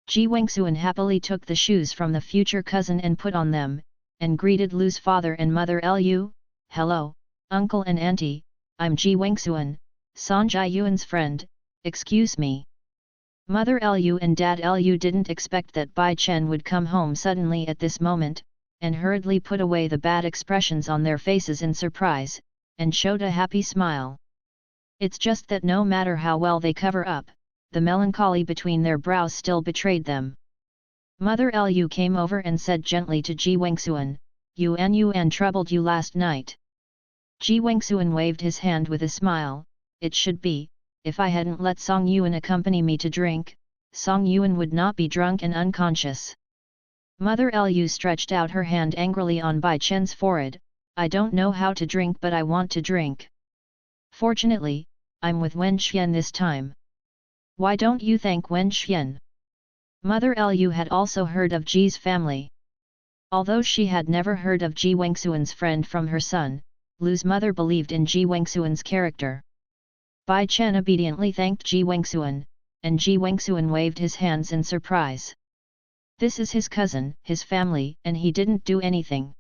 Ji Wengxuan happily took the shoes from the future cousin and put on them, and greeted Lu's father and Mother Liu. "Hello, Uncle and Auntie, I'm Ji Wengxuan, Sanjai Yuan's friend, excuse me." Mother Liu and Dad Liu didn't expect that Bai Chen would come home suddenly at this moment, and hurriedly put away the bad expressions on their faces in surprise, and showed a happy smile. It's just that no matter how well they cover up, the melancholy between their brows still betrayed them. Mother Liu came over and said gently to Ji Wengxuan, Yuan troubled you last night." Ji Wengxuan waved his hand with a smile, "It should be, if I hadn't let Song Yuan accompany me to drink, Song Yuan would not be drunk and unconscious." Mother Liu stretched out her hand angrily on Bai Chen's forehead, "I don't know how to drink but I want to drink. Fortunately, I'm with Wen Xian this time. Why don't you thank Wen Xian?" Mother Liu had also heard of Ji's family. Although she had never heard of Ji Wengxuan's friend from her son, Lu's mother believed in Ji Wengxuan's character. Bai Chen obediently thanked Ji Wengxuan, and Ji Wengxuan waved his hands in surprise. This is his cousin, his family, and he didn't do anything.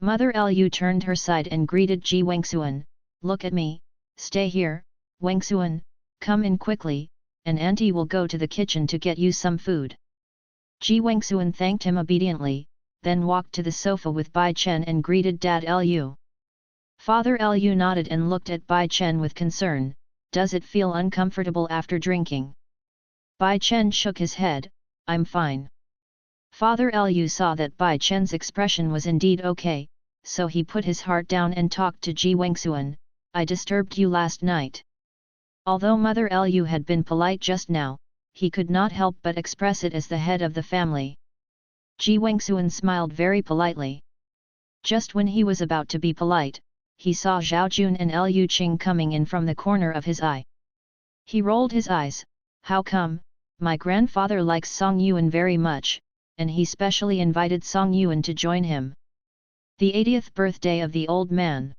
Mother Liu turned her side and greeted Ji Wengxuan, "Look at me, stay here, Wengxuan, come in quickly, and Auntie will go to the kitchen to get you some food." Ji Wengsuan thanked him obediently, then walked to the sofa with Bai Chen and greeted Dad Lu. Father Lu nodded and looked at Bai Chen with concern. Does it feel uncomfortable after drinking? Bai Chen shook his head. I'm fine. Father Lu saw that Bai Chen's expression was indeed okay, so he put his heart down and talked to Ji Wengsuan. I disturbed you last night. Although Mother Lu had been polite just now, he could not help but express it as the head of the family. Ji Wengsuan smiled very politely. Just when he was about to be polite, he saw Zhao Jun and Lu Qing coming in from the corner of his eye. He rolled his eyes. How come? My grandfather likes Song Yuan very much, and he specially invited Song Yuan to join him. The 80th birthday of the old man.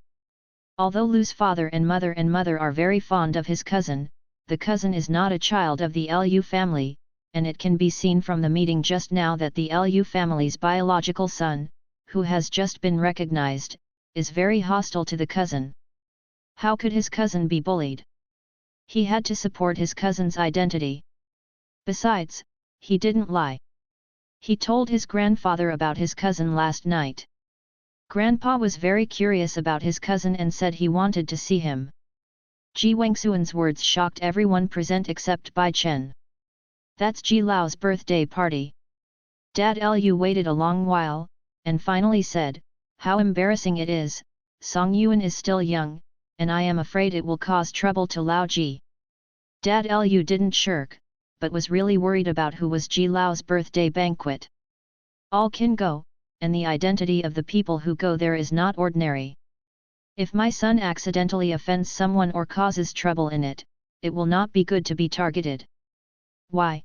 Although Lu's father and mother are very fond of his cousin, the cousin is not a child of the Lu family, and it can be seen from the meeting just now that the Lu family's biological son, who has just been recognized, is very hostile to the cousin. How could his cousin be bullied? He had to support his cousin's identity. Besides, he didn't lie. He told his grandfather about his cousin last night. Grandpa was very curious about his cousin and said he wanted to see him. Ji Wengsuan's words shocked everyone present except Bai Chen. That's Ji Lao's birthday party. Dad Lu waited a long while, and finally said, how embarrassing it is, Song Yuan is still young, and I am afraid it will cause trouble to Lao Ji. Dad Lu didn't shirk, but was really worried about who was Ji Lao's birthday banquet. All can go, and the identity of the people who go there is not ordinary. If my son accidentally offends someone or causes trouble in it, it will not be good to be targeted. Why?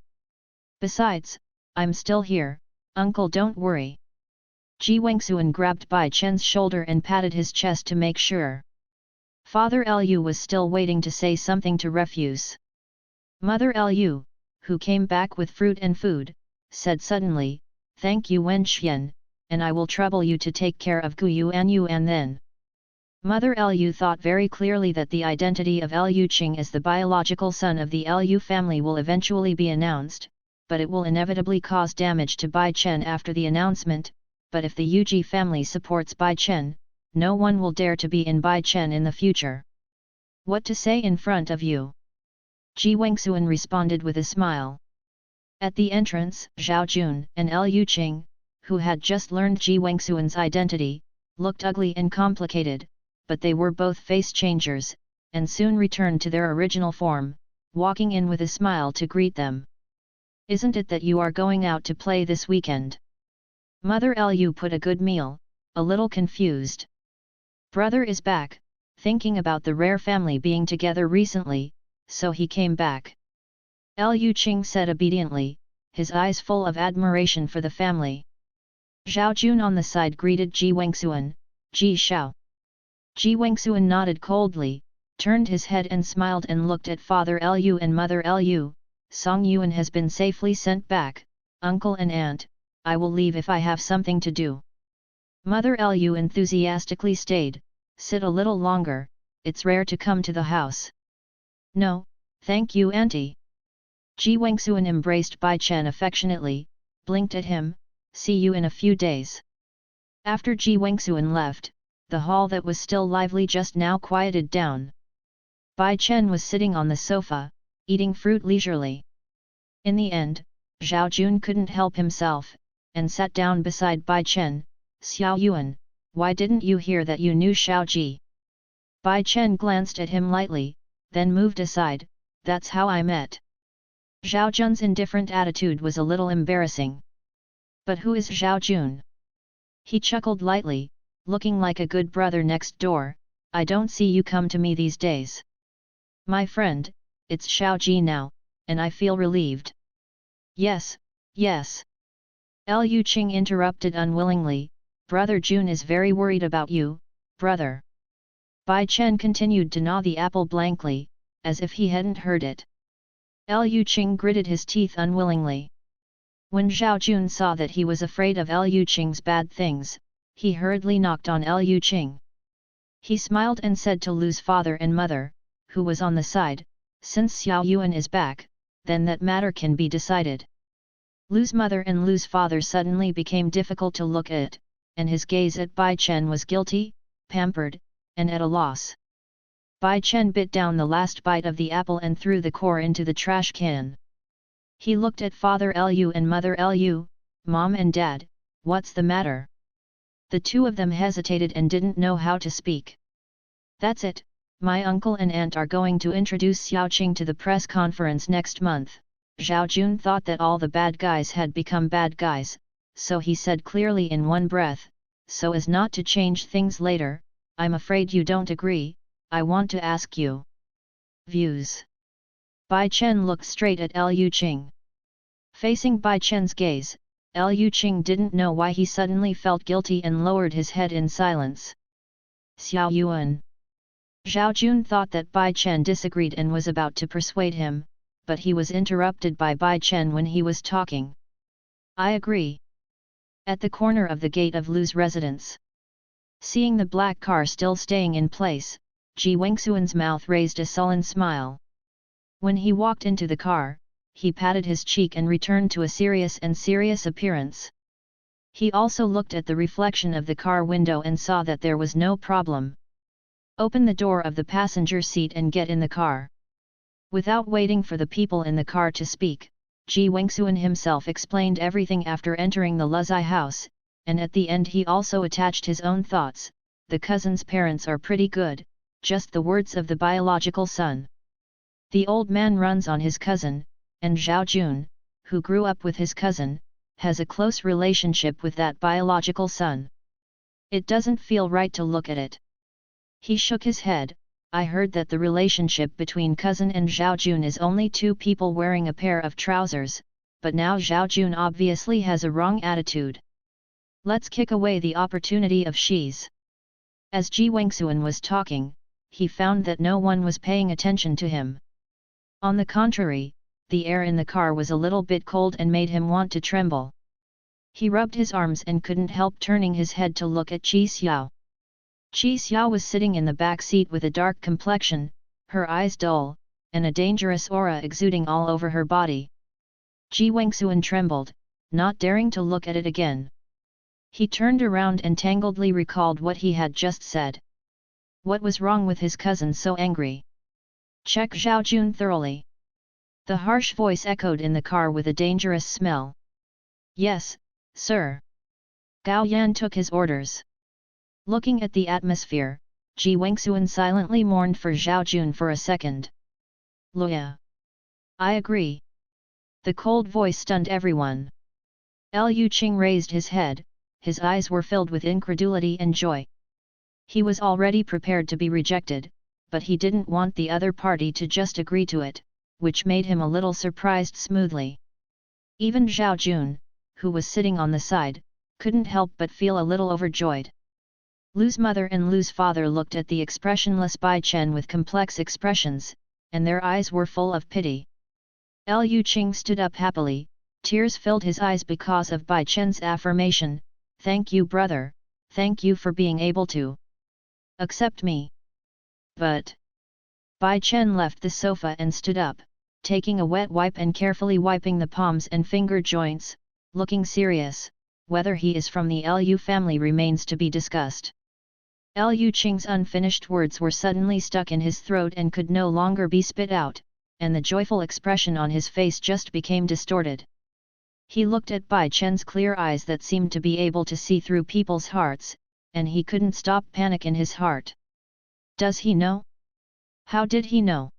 Besides, I'm still here, uncle, don't worry. Ji Wengsuan grabbed Bai Chen's shoulder and patted his chest to make sure. Father Lu was still waiting to say something to refuse. Mother Lu, who came back with fruit and food, said suddenly, thank you Wen Xian, and I will trouble you to take care of Gu Yuan then. Mother Lu thought very clearly that the identity of Lu Qing as the biological son of the Lu family will eventually be announced, but it will inevitably cause damage to Bai Chen after the announcement, but if the Yuji family supports Bai Chen, no one will dare to be in Bai Chen in the future. What to say in front of you? Ji Wengsuan responded with a smile. At the entrance, Zhao Jun and Lu Qing, who had just learned Ji Wengsuan's identity, looked ugly and complicated, but they were both face changers, and soon returned to their original form, walking in with a smile to greet them. Isn't it that you are going out to play this weekend? Mother Lu put a good meal, a little confused. Brother is back, thinking about the rare family being together recently, so he came back. Lu Qing said obediently, his eyes full of admiration for the family. Zhao Jun on the side greeted Ji Wengsuan, Ji Xiao. Ji Wengsuan nodded coldly, turned his head and smiled and looked at Father Lu and Mother Lu. Song Yuan has been safely sent back, uncle and aunt, I will leave if I have something to do. Mother Lu enthusiastically stayed, sit a little longer, it's rare to come to the house. No, thank you auntie. Ji Wengsuan embraced Bai Chen affectionately, blinked at him, see you in a few days. After Ji Wengsuan left, the hall that was still lively just now quieted down. Bai Chen was sitting on the sofa, eating fruit leisurely. In the end, Zhao Jun couldn't help himself, and sat down beside Bai Chen. Xiao Yuan, why didn't you hear that you knew Xiao Ji? Bai Chen glanced at him lightly, then moved aside, that's how I met. Zhao Jun's indifferent attitude was a little embarrassing. But who is Zhao Jun? He chuckled lightly, looking like a good brother next door, I don't see you come to me these days. My friend, it's Xiao Ji now, and I feel relieved. Yes, yes. Lu Qing interrupted unwillingly, Brother Jun is very worried about you, brother. Bai Chen continued to gnaw the apple blankly, as if he hadn't heard it. Lu Qing gritted his teeth unwillingly. When Zhao Jun saw that he was afraid of Lu Qing's bad things, he hurriedly knocked on Lu Qing. He smiled and said to Lu's father and mother, who was on the side, since Xiao Yuan is back, then that matter can be decided. Lu's mother and Lu's father suddenly became difficult to look at, and his gaze at Bai Chen was guilty, pampered, and at a loss. Bai Chen bit down the last bite of the apple and threw the core into the trash can. He looked at Father Lu and Mother Lu, Mom and Dad, what's the matter? The two of them hesitated and didn't know how to speak. That's it, my uncle and aunt are going to introduce Xiao Qing to the press conference next month. Zhao Jun thought that all the bad guys had become bad guys, so he said clearly in one breath, so as not to change things later, I'm afraid you don't agree, I want to ask you. Views. Bai Chen looked straight at Liu Qing. Facing Bai Chen's gaze, Liu Qing didn't know why he suddenly felt guilty and lowered his head in silence. Xiao Yuan. Zhao Jun thought that Bai Chen disagreed and was about to persuade him, but he was interrupted by Bai Chen when he was talking. I agree. At the corner of the gate of Lu's residence. Seeing the black car still staying in place, Ji Wengxuan's mouth raised a sullen smile. When he walked into the car, he patted his cheek and returned to a serious appearance. He also looked at the reflection of the car window and saw that there was no problem. Open the door of the passenger seat and get in the car. Without waiting for the people in the car to speak, Ji Wengxuan himself explained everything after entering the Luzai house, and at the end he also attached his own thoughts. The cousin's parents are pretty good, just the words of the biological son. The old man runs on his cousin, and Zhao Jun, who grew up with his cousin, has a close relationship with that biological son. It doesn't feel right to look at it. He shook his head. I heard that the relationship between cousin and Zhao Jun is only two people wearing a pair of trousers, but now Zhao Jun obviously has a wrong attitude. Let's kick away the opportunity of Shi's. As Ji Wengxuan was talking, he found that no one was paying attention to him. On the contrary, the air in the car was a little bit cold and made him want to tremble. He rubbed his arms and couldn't help turning his head to look at Qi Xiao. Qi Xiao was sitting in the back seat with a dark complexion, her eyes dull, and a dangerous aura exuding all over her body. Ji Wengxuan trembled, not daring to look at it again. He turned around and tangledly recalled what he had just said. What was wrong with his cousin so angry? Check Zhao Jun thoroughly. The harsh voice echoed in the car with a dangerous smell. Yes, sir. Gao Yan took his orders. Looking at the atmosphere, Ji Wengxuan silently mourned for Zhao Jun for a second. Loya. I agree. The cold voice stunned everyone. Liu Qing raised his head, his eyes were filled with incredulity and joy. He was already prepared to be rejected, but he didn't want the other party to just agree to it, which made him a little surprised smoothly. Even Zhao Jun, who was sitting on the side, couldn't help but feel a little overjoyed. Lu's mother and Lu's father looked at the expressionless Bai Chen with complex expressions, and their eyes were full of pity. Liu Qing stood up happily, tears filled his eyes because of Bai Chen's affirmation, thank you brother, thank you for being able to accept me. But Bai Chen left the sofa and stood up, taking a wet wipe and carefully wiping the palms and finger joints, looking serious. Whether he is from the Lu family remains to be discussed. Liu Qing's unfinished words were suddenly stuck in his throat and could no longer be spit out, and the joyful expression on his face just became distorted. He looked at Bai Chen's clear eyes that seemed to be able to see through people's hearts, and he couldn't stop panic in his heart. Does he know? How did he know?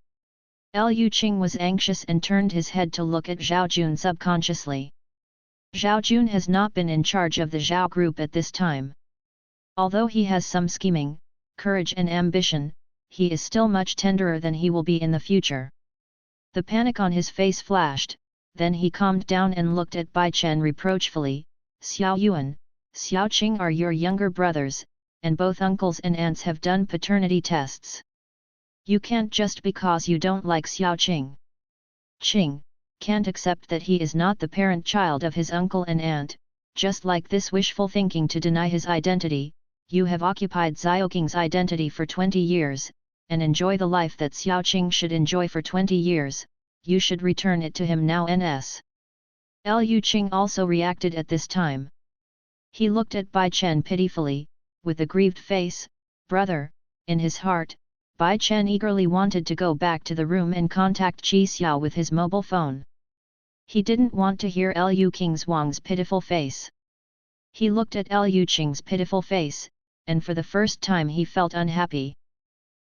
Liu Qing was anxious and turned his head to look at Zhao Jun subconsciously. Zhao Jun has not been in charge of the Zhao group at this time. Although he has some scheming, courage and ambition, he is still much tenderer than he will be in the future. The panic on his face flashed, then he calmed down and looked at Bai Chen reproachfully. Xiao Yuan, Xiao Qing are your younger brothers, and both uncles and aunts have done paternity tests. You can't just because you don't like Xiao Qing. Qing can't accept that he is not the parent child of his uncle and aunt. Just like this wishful thinking to deny his identity, you have occupied Xiaoqing's identity for 20 years, and enjoy the life that Xiao Qing should enjoy for 20 years, you should return it to him now. Ns. Liu Qing also reacted at this time. He looked at Bai Chen pitifully, with a grieved face. Brother, in his heart, Bai Chen eagerly wanted to go back to the room and contact Qi Xiao with his mobile phone. He didn't want to hear Liu Qing's Wang's pitiful face. He looked at Liu Qing's pitiful face, and for the first time he felt unhappy.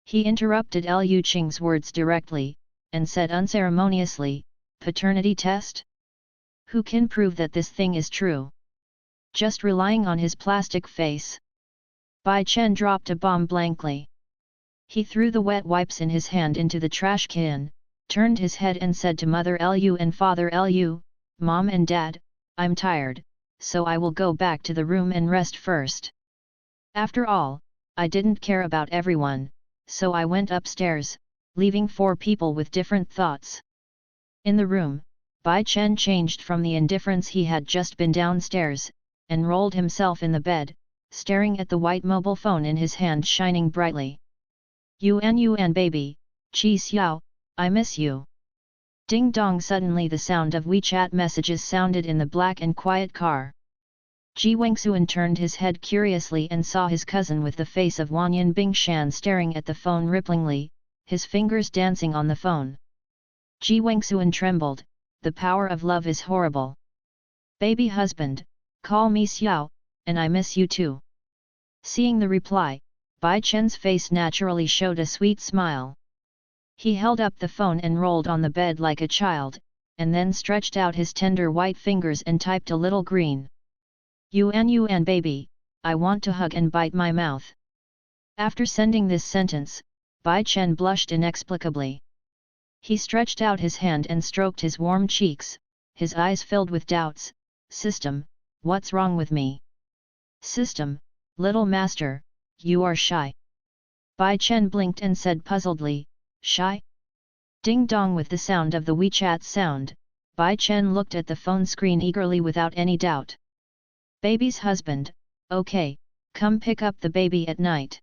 He interrupted Liu Qing's words directly, and said unceremoniously, "Paternity test? Who can prove that this thing is true? Just relying on his plastic face?" Bai Chen dropped a bomb blankly. He threw the wet wipes in his hand into the trash can, turned his head and said to Mother Lu and Father Lu, "Mom and Dad, I'm tired, so I will go back to the room and rest first. After all, I didn't care about everyone, so I went upstairs, leaving 4 people with different thoughts." In the room, Bai Chen changed from the indifference he had just been downstairs, and rolled himself in the bed, staring at the white mobile phone in his hand shining brightly. Yuan baby, Qi Xiao, I miss you." Ding dong, suddenly the sound of WeChat messages sounded in the black and quiet car. Ji Wengxuan turned his head curiously and saw his cousin with the face of Wanyan Bingshan staring at the phone ripplingly, his fingers dancing on the phone. Ji Wengxuan trembled. The power of love is horrible. "Baby husband, call me Xiao, and I miss you too." Seeing the reply, Bai Chen's face naturally showed a sweet smile. He held up the phone and rolled on the bed like a child, and then stretched out his tender white fingers and typed a little green. Yuan baby, I want to hug and bite my mouth." After sending this sentence, Bai Chen blushed inexplicably. He stretched out his hand and stroked his warm cheeks, his eyes filled with doubts. "System, what's wrong with me?" "System, little master, you are shy." Bai Chen blinked and said puzzledly, "Shy?" Ding dong, with the sound of the WeChat sound, Bai Chen looked at the phone screen eagerly without any doubt. "Baby's husband, okay, come pick up the baby at night."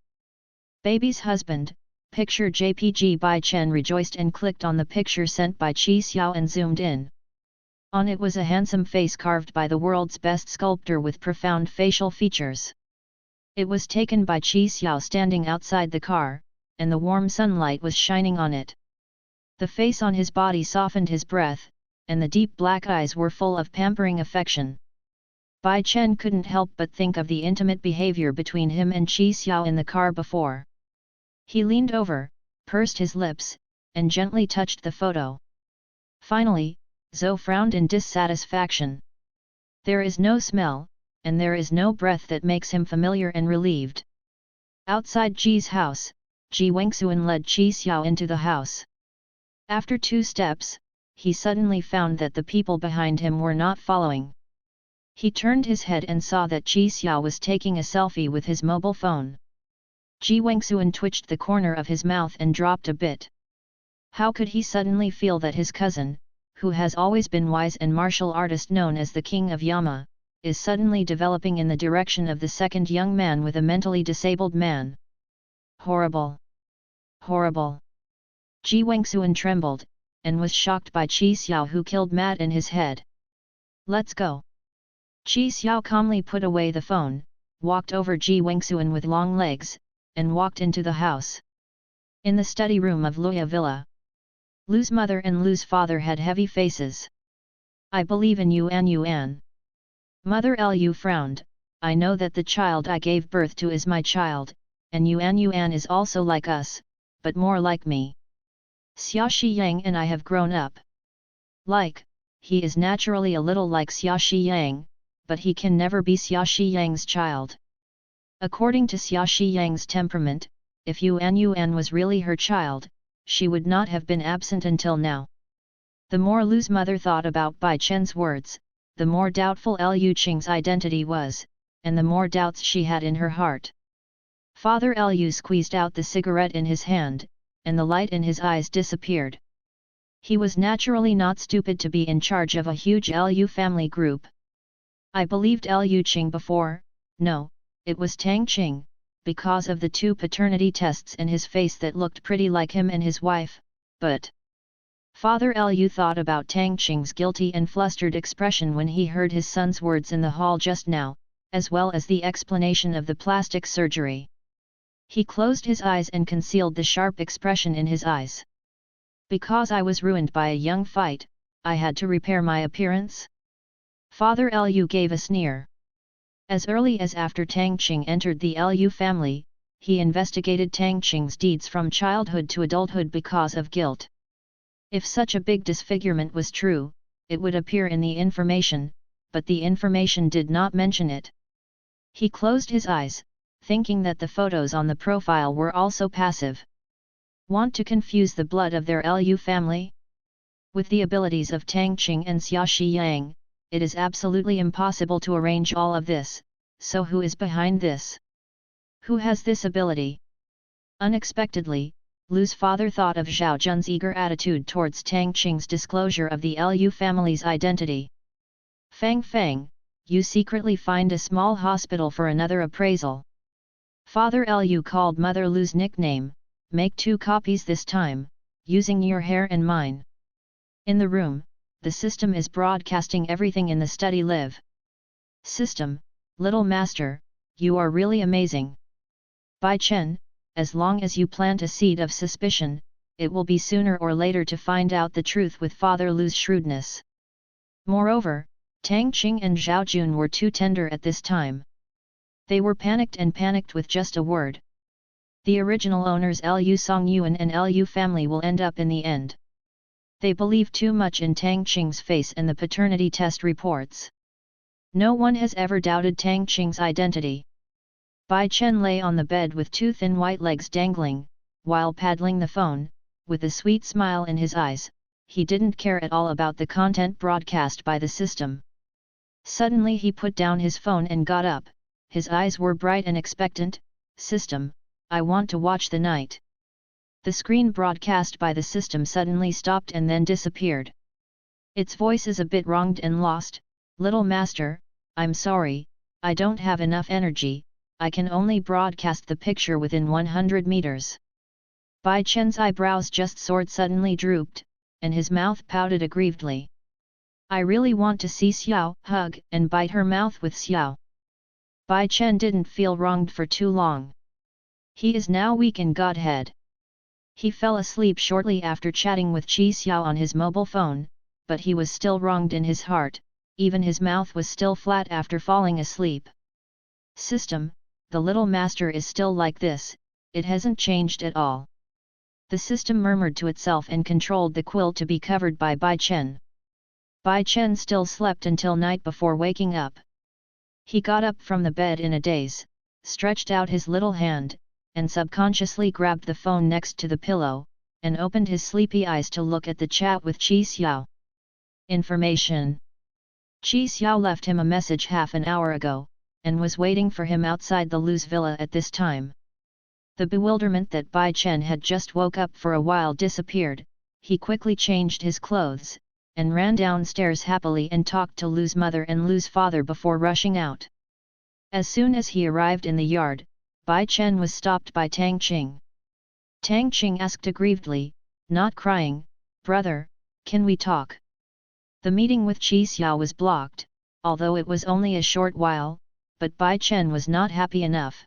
"Baby's husband, picture JPG." Bai Chen rejoiced and clicked on the picture sent by Qi Xiao and zoomed in. On it was a handsome face carved by the world's best sculptor with profound facial features. It was taken by Qi Xiao standing outside the car, and the warm sunlight was shining on it. The face on his body softened his breath, and the deep black eyes were full of pampering affection. Bai Chen couldn't help but think of the intimate behavior between him and Qi Xiao in the car before. He leaned over, pursed his lips, and gently touched the photo. Finally, Zhou frowned in dissatisfaction. There is no smell, and there is no breath that makes him familiar and relieved. Outside Ji's house, Ji Wengxuan led Qi Xiao into the house. After 2 steps, he suddenly found that the people behind him were not following. He turned his head and saw that Qi Xiao was taking a selfie with his mobile phone. Ji Wengxuan twitched the corner of his mouth and dropped a bit. How could he suddenly feel that his cousin, who has always been wise and martial artist known as the King of Yama, is suddenly developing in the direction of the second young man with a mentally disabled man? Horrible! Horrible! Ji Wengxuan trembled, and was shocked by Qi Xiao, who killed Matt in his head. "Let's go." Qi Xiao calmly put away the phone, walked over Ji Wengxuan with long legs, and walked into the house. In the study room of Luya Villa, Lu's mother and Lu's father had heavy faces. "I believe in Yuan." Mother Lu frowned. "I know that the child I gave birth to is my child, and Yuan is also like us, but more like me. Xia Shiyang and I have grown up. He is naturally a little like Xia Shiyang, but he can never be Xia Shiyang's child. According to Xia Shiyang's temperament, if Yuan was really her child, she would not have been absent until now." The more Lu's mother thought about Bai Chen's words, the more doubtful Liu Qing's identity was, and the more doubts she had in her heart. Father Lu squeezed out the cigarette in his hand, and the light in his eyes disappeared. He was naturally not stupid to be in charge of a huge Lu family group. "I believed Liu Qing before, no, it was Tang Qing, because of the 2 paternity tests in his face that looked pretty like him and his wife, but..." Father Lu thought about Tang Qing's guilty and flustered expression when he heard his son's words in the hall just now, as well as the explanation of the plastic surgery. He closed his eyes and concealed the sharp expression in his eyes. Because I was ruined by a young fight, I had to repair my appearance? Father Lu gave a sneer. As early as after Tang Qing entered the Lu family, he investigated Tang Qing's deeds from childhood to adulthood because of guilt. If such a big disfigurement was true, it would appear in the information, but the information did not mention it. He closed his eyes, thinking that the photos on the profile were also passive. Want to confuse the blood of their Lu family? With the abilities of Tang Qing and Xia Shiyang, it is absolutely impossible to arrange all of this, so who is behind this? Who has this ability? Unexpectedly, Lu's father thought of Zhao Jun's eager attitude towards Tang Qing's disclosure of the Lu family's identity. Fang Fang, you secretly find a small hospital for another appraisal. Father Lu called Mother Lu's nickname, make 2 copies this time, using your hair and mine. In the room, the system is broadcasting everything in the study live. System, little master, you are really amazing. Bai Chen, as long as you plant a seed of suspicion, it will be sooner or later to find out the truth with Father Lu's shrewdness. Moreover, Tang Qing and Zhao Jun were too tender at this time. They were panicked with just a word. The original owners Lu Songyuan and Lu family will end up in the end. They believe too much in Tang Qing's face and the paternity test reports. No one has ever doubted Tang Qing's identity. Bai Chen lay on the bed with 2 thin white legs dangling, while paddling the phone, with a sweet smile in his eyes. He didn't care at all about the content broadcast by the system. Suddenly he put down his phone and got up, his eyes were bright and expectant. System, I want to watch the night. The screen broadcast by the system suddenly stopped and then disappeared. Its voice is a bit wronged and lost. Little master, I'm sorry, I don't have enough energy, I can only broadcast the picture within 100 meters. Bai Chen's eyebrows just soared, suddenly drooped, and his mouth pouted aggrievedly. I really want to see Xiao hug and bite her mouth with Xiao. Bai Chen didn't feel wronged for too long. He is now weak in Godhead. He fell asleep shortly after chatting with Qi Xiao on his mobile phone, but he was still wronged in his heart, even his mouth was still flat after falling asleep. System, the little master is still like this, it hasn't changed at all. The system murmured to itself and controlled the quill to be covered by Bai Chen. Bai Chen still slept until night before waking up. He got up from the bed in a daze, stretched out his little hand, and subconsciously grabbed the phone next to the pillow, and opened his sleepy eyes to look at the chat with Qi Xiao. Information. Qi Xiao left him a message half an hour ago, and was waiting for him outside the Lu's villa at this time. The bewilderment that Bai Chen had just woke up for a while disappeared. He quickly changed his clothes, and ran downstairs happily and talked to Lu's mother and Lu's father before rushing out. As soon as he arrived in the yard, Bai Chen was stopped by Tang Qing. Tang Qing asked aggrievedly, not crying, brother, can we talk? The meeting with Qi Xiao was blocked, although it was only a short while, but Bai Chen was not happy enough.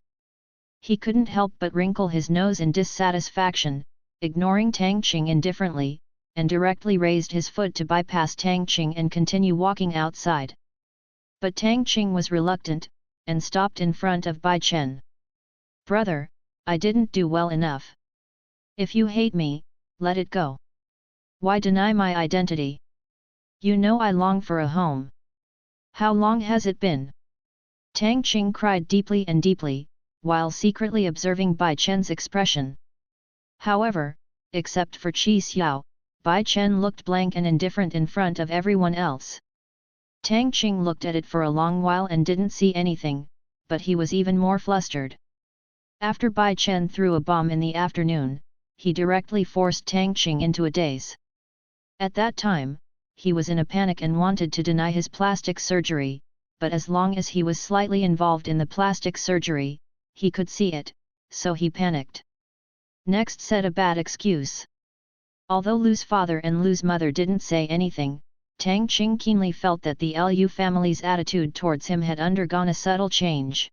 He couldn't help but wrinkle his nose in dissatisfaction, ignoring Tang Qing indifferently, and directly raised his foot to bypass Tang Qing and continue walking outside. But Tang Qing was reluctant, and stopped in front of Bai Chen. Brother, I didn't do well enough. If you hate me, let it go. Why deny my identity? You know I long for a home. How long has it been? Tang Qing cried deeply and deeply, while secretly observing Bai Chen's expression. However, except for Qi Xiao, Bai Chen looked blank and indifferent in front of everyone else. Tang Qing looked at it for a long while and didn't see anything, but he was even more flustered. After Bai Chen threw a bomb in the afternoon, he directly forced Tang Qing into a daze. At that time, he was in a panic and wanted to deny his plastic surgery, but as long as he was slightly involved in the plastic surgery, he could see it, so he panicked. Next said a bad excuse. Although Lu's father and Lu's mother didn't say anything, Tang Qing keenly felt that the Lu family's attitude towards him had undergone a subtle change.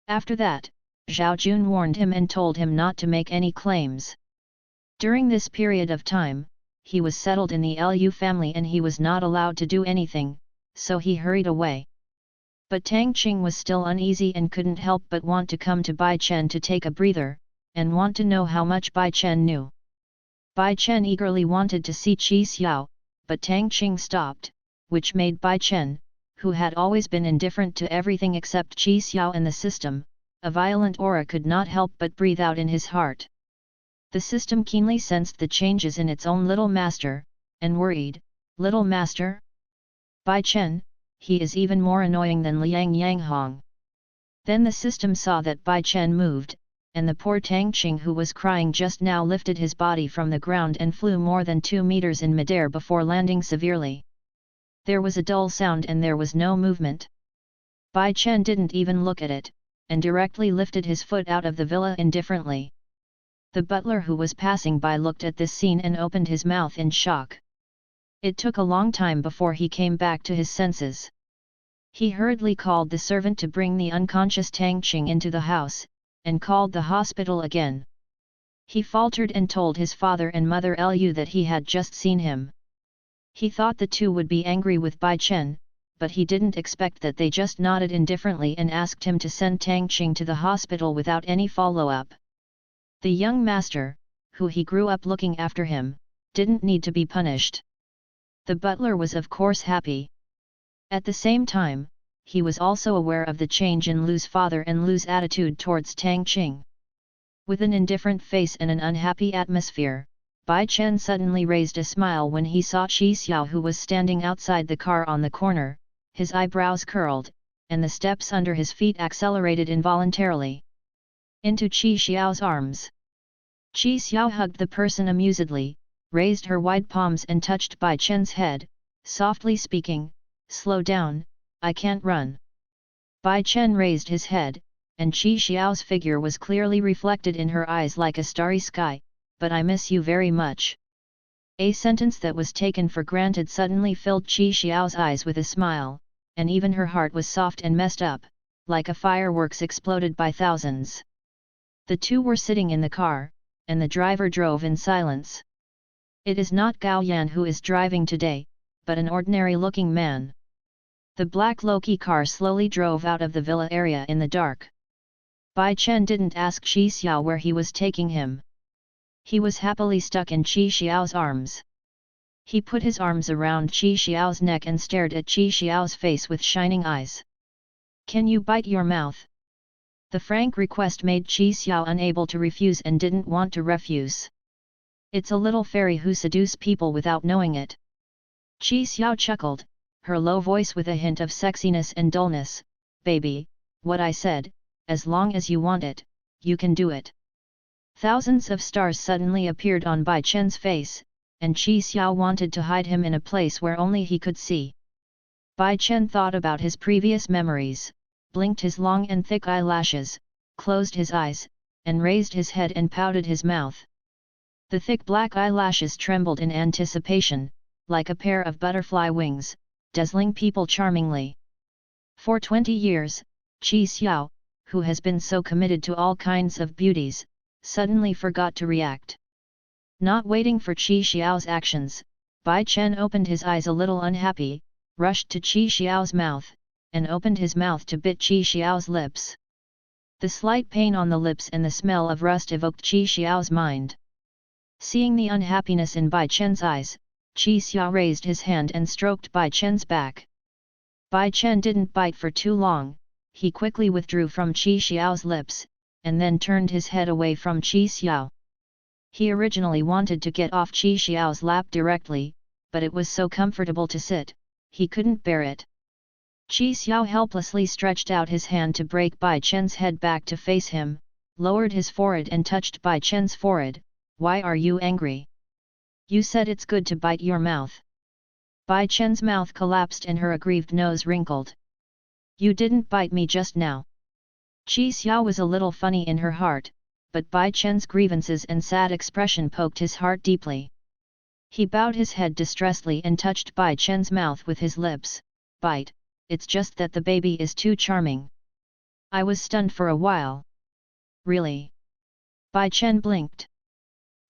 After that, Zhao Jun warned him and told him not to make any claims. During this period of time, he was settled in the Lu family and he was not allowed to do anything, so he hurried away. But Tang Qing was still uneasy and couldn't help but want to come to Bai Chen to take a breather, and want to know how much Bai Chen knew. Bai Chen eagerly wanted to see Qi Xiao, but Tang Qing stopped, which made Bai Chen, who had always been indifferent to everything except Qi Xiao and the system, a violent aura could not help but breathe out in his heart. The system keenly sensed the changes in its own little master, and worried, "Little master? Bai Chen, he is even more annoying than Liang Yanghong." Then the system saw that Bai Chen moved, and the poor Tang Qing who was crying just now lifted his body from the ground and flew more than 2 meters in midair before landing severely. There was a dull sound and there was no movement. Bai Chen didn't even look at it, and directly lifted his foot out of the villa indifferently. The butler who was passing by looked at this scene and opened his mouth in shock. It took a long time before he came back to his senses. He hurriedly called the servant to bring the unconscious Tang Qing into the house, and called the hospital again. He faltered and told his father and mother Lu that he had just seen him. He thought the two would be angry with Bai Chen, but he didn't expect that they just nodded indifferently and asked him to send Tang Qing to the hospital without any follow-up. The young master, who he grew up looking after him, didn't need to be punished. The butler was of course happy. At the same time, he was also aware of the change in Lu's father and Lu's attitude towards Tang Qing. With an indifferent face and an unhappy atmosphere, Bai Chen suddenly raised a smile when he saw Qi Xiao who was standing outside the car on the corner, his eyebrows curled, and the steps under his feet accelerated involuntarily. Into Qi Xiao's arms. Qi Xiao hugged the person amusedly, raised her wide palms and touched Bai Chen's head, softly speaking, "Slow down, I can't run." Bai Chen raised his head, and Qi Xiao's figure was clearly reflected in her eyes like a starry sky, "But I miss you very much." A sentence that was taken for granted suddenly filled Qi Xiao's eyes with a smile, and even her heart was soft and messed up, like a fireworks exploded by thousands. The two were sitting in the car, and the driver drove in silence. It is not Gao Yan who is driving today, but an ordinary-looking man. The black Loki car slowly drove out of the villa area in the dark. Bai Chen didn't ask Qi Xiao where he was taking him. He was happily stuck in Qi Xiao's arms. He put his arms around Qi Xiao's neck and stared at Qi Xiao's face with shining eyes. "Can you bite your mouth?" The frank request made Qi Xiao unable to refuse and didn't want to refuse. It's a little fairy who seduce people without knowing it. Qi Xiao chuckled, her low voice with a hint of sexiness and dullness, "Baby, what I said, as long as you want it, you can do it." Thousands of stars suddenly appeared on Bai Chen's face, and Qi Xiao wanted to hide him in a place where only he could see. Bai Chen thought about his previous memories, blinked his long and thick eyelashes, closed his eyes, and raised his head and pouted his mouth. The thick black eyelashes trembled in anticipation, like a pair of butterfly wings, dazzling people charmingly. For 20 years, Qi Xiao, who has been so committed to all kinds of beauties, suddenly forgot to react. Not waiting for Qi Xiao's actions, Bai Chen opened his eyes a little unhappy, rushed to Qi Xiao's mouth, and opened his mouth to bit Qi Xiao's lips. The slight pain on the lips and the smell of rust evoked Qi Xiao's mind. Seeing the unhappiness in Bai Chen's eyes, Qi Xiao raised his hand and stroked Bai Chen's back. Bai Chen didn't bite for too long, he quickly withdrew from Qi Xiao's lips, and then turned his head away from Qi Xiao. He originally wanted to get off Qi Xiao's lap directly, but it was so comfortable to sit, he couldn't bear it. Qi Xiao helplessly stretched out his hand to break Bai Chen's head back to face him, lowered his forehead and touched Bai Chen's forehead. "Why are you angry? You said it's good to bite your mouth." Bai Chen's mouth collapsed and her aggrieved nose wrinkled. "You didn't bite me just now." Qi Xiao was a little funny in her heart, but Bai Chen's grievances and sad expression poked his heart deeply. He bowed his head distressedly and touched Bai Chen's mouth with his lips. Bite, it's just that the baby is too charming. I was stunned for a while. Really? Bai Chen blinked.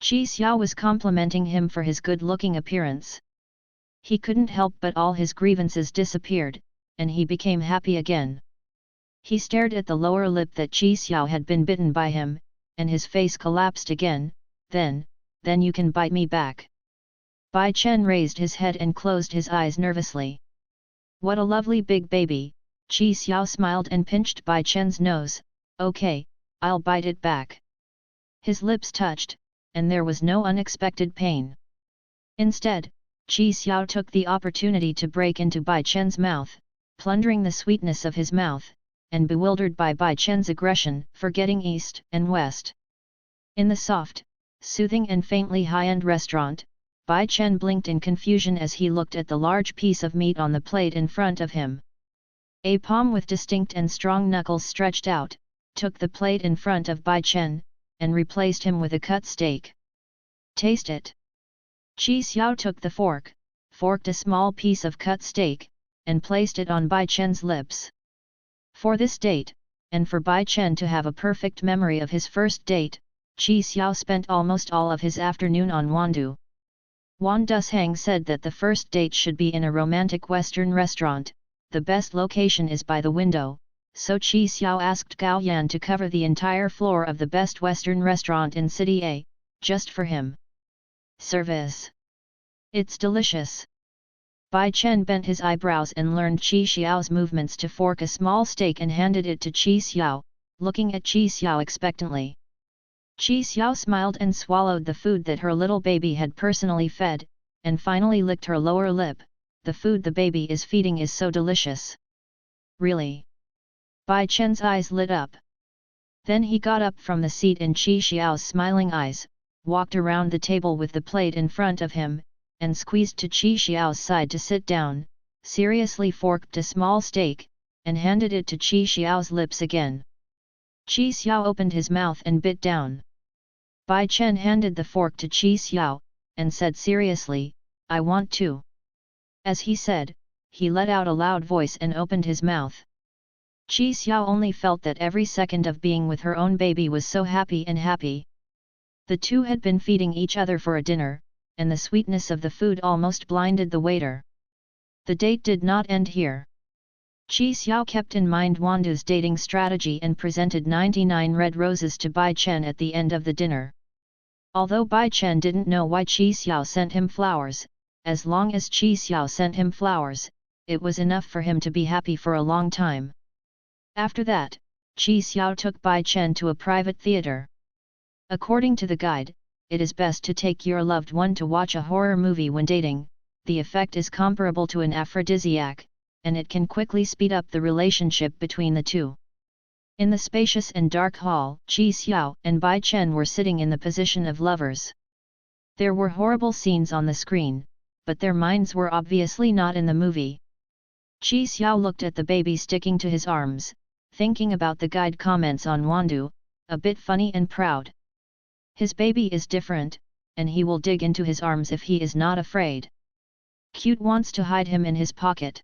Qi Xiao was complimenting him for his good-looking appearance. He couldn't help but all his grievances disappeared, and he became happy again. He stared at the lower lip that Qi Xiao had been bitten by him, and his face collapsed again. Then you can bite me back. Bai Chen raised his head and closed his eyes nervously. What a lovely big baby, Qi Xiao smiled and pinched Bai Chen's nose. Okay, I'll bite it back. His lips touched, and there was no unexpected pain. Instead, Qi Xiao took the opportunity to break into Bai Chen's mouth, plundering the sweetness of his mouth, and bewildered by Bai Chen's aggression, forgetting east and west. In the soft, soothing and faintly high-end restaurant, Bai Chen blinked in confusion as he looked at the large piece of meat on the plate in front of him. A palm with distinct and strong knuckles stretched out, took the plate in front of Bai Chen, and replaced him with a cut steak. Taste it. Qi Xiao took the forked a small piece of cut steak, and placed it on Bai Chen's lips. For this date, and for Bai Chen to have a perfect memory of his first date, Qi Xiao spent almost all of his afternoon on Wandu. Wan Dushang said that the first date should be in a romantic Western restaurant. The best location is by the window, so Qi Xiao asked Gao Yan to cover the entire floor of the best Western restaurant in City A, just for him. Service. It's delicious. Bai Chen bent his eyebrows and learned Qi Xiao's movements to fork a small steak and handed it to Qi Xiao, looking at Qi Xiao expectantly. Qi Xiao smiled and swallowed the food that her little baby had personally fed, and finally licked her lower lip. The food the baby is feeding is so delicious. Really? Bai Chen's eyes lit up. Then he got up from the seat in Qi Xiao's smiling eyes, walked around the table with the plate in front of him, and squeezed to Qi Xiao's side to sit down, seriously forked a small steak, and handed it to Qi Xiao's lips again. Qi Xiao opened his mouth and bit down. Bai Chen handed the fork to Qi Xiao, and said seriously, I want to. As he said, he let out a loud voice and opened his mouth. Qi Xiao only felt that every second of being with her own baby was so happy and happy. The two had been feeding each other for a dinner, and the sweetness of the food almost blinded the waiter. The date did not end here. Qi Xiao kept in mind Wandu's dating strategy and presented 99 red roses to Bai Chen at the end of the dinner. Although Bai Chen didn't know why Qi Xiao sent him flowers, as long as Qi Xiao sent him flowers, it was enough for him to be happy for a long time. After that, Qi Xiao took Bai Chen to a private theater. According to the guide, it is best to take your loved one to watch a horror movie when dating. The effect is comparable to an aphrodisiac, and it can quickly speed up the relationship between the two. In the spacious and dark hall, Qi Xiao and Bai Chen were sitting in the position of lovers. There were horrible scenes on the screen, but their minds were obviously not in the movie. Qi Xiao looked at the baby sticking to his arms, thinking about the guide comments on Wandu, a bit funny and proud. His baby is different, and he will dig into his arms if he is not afraid. Cute wants to hide him in his pocket.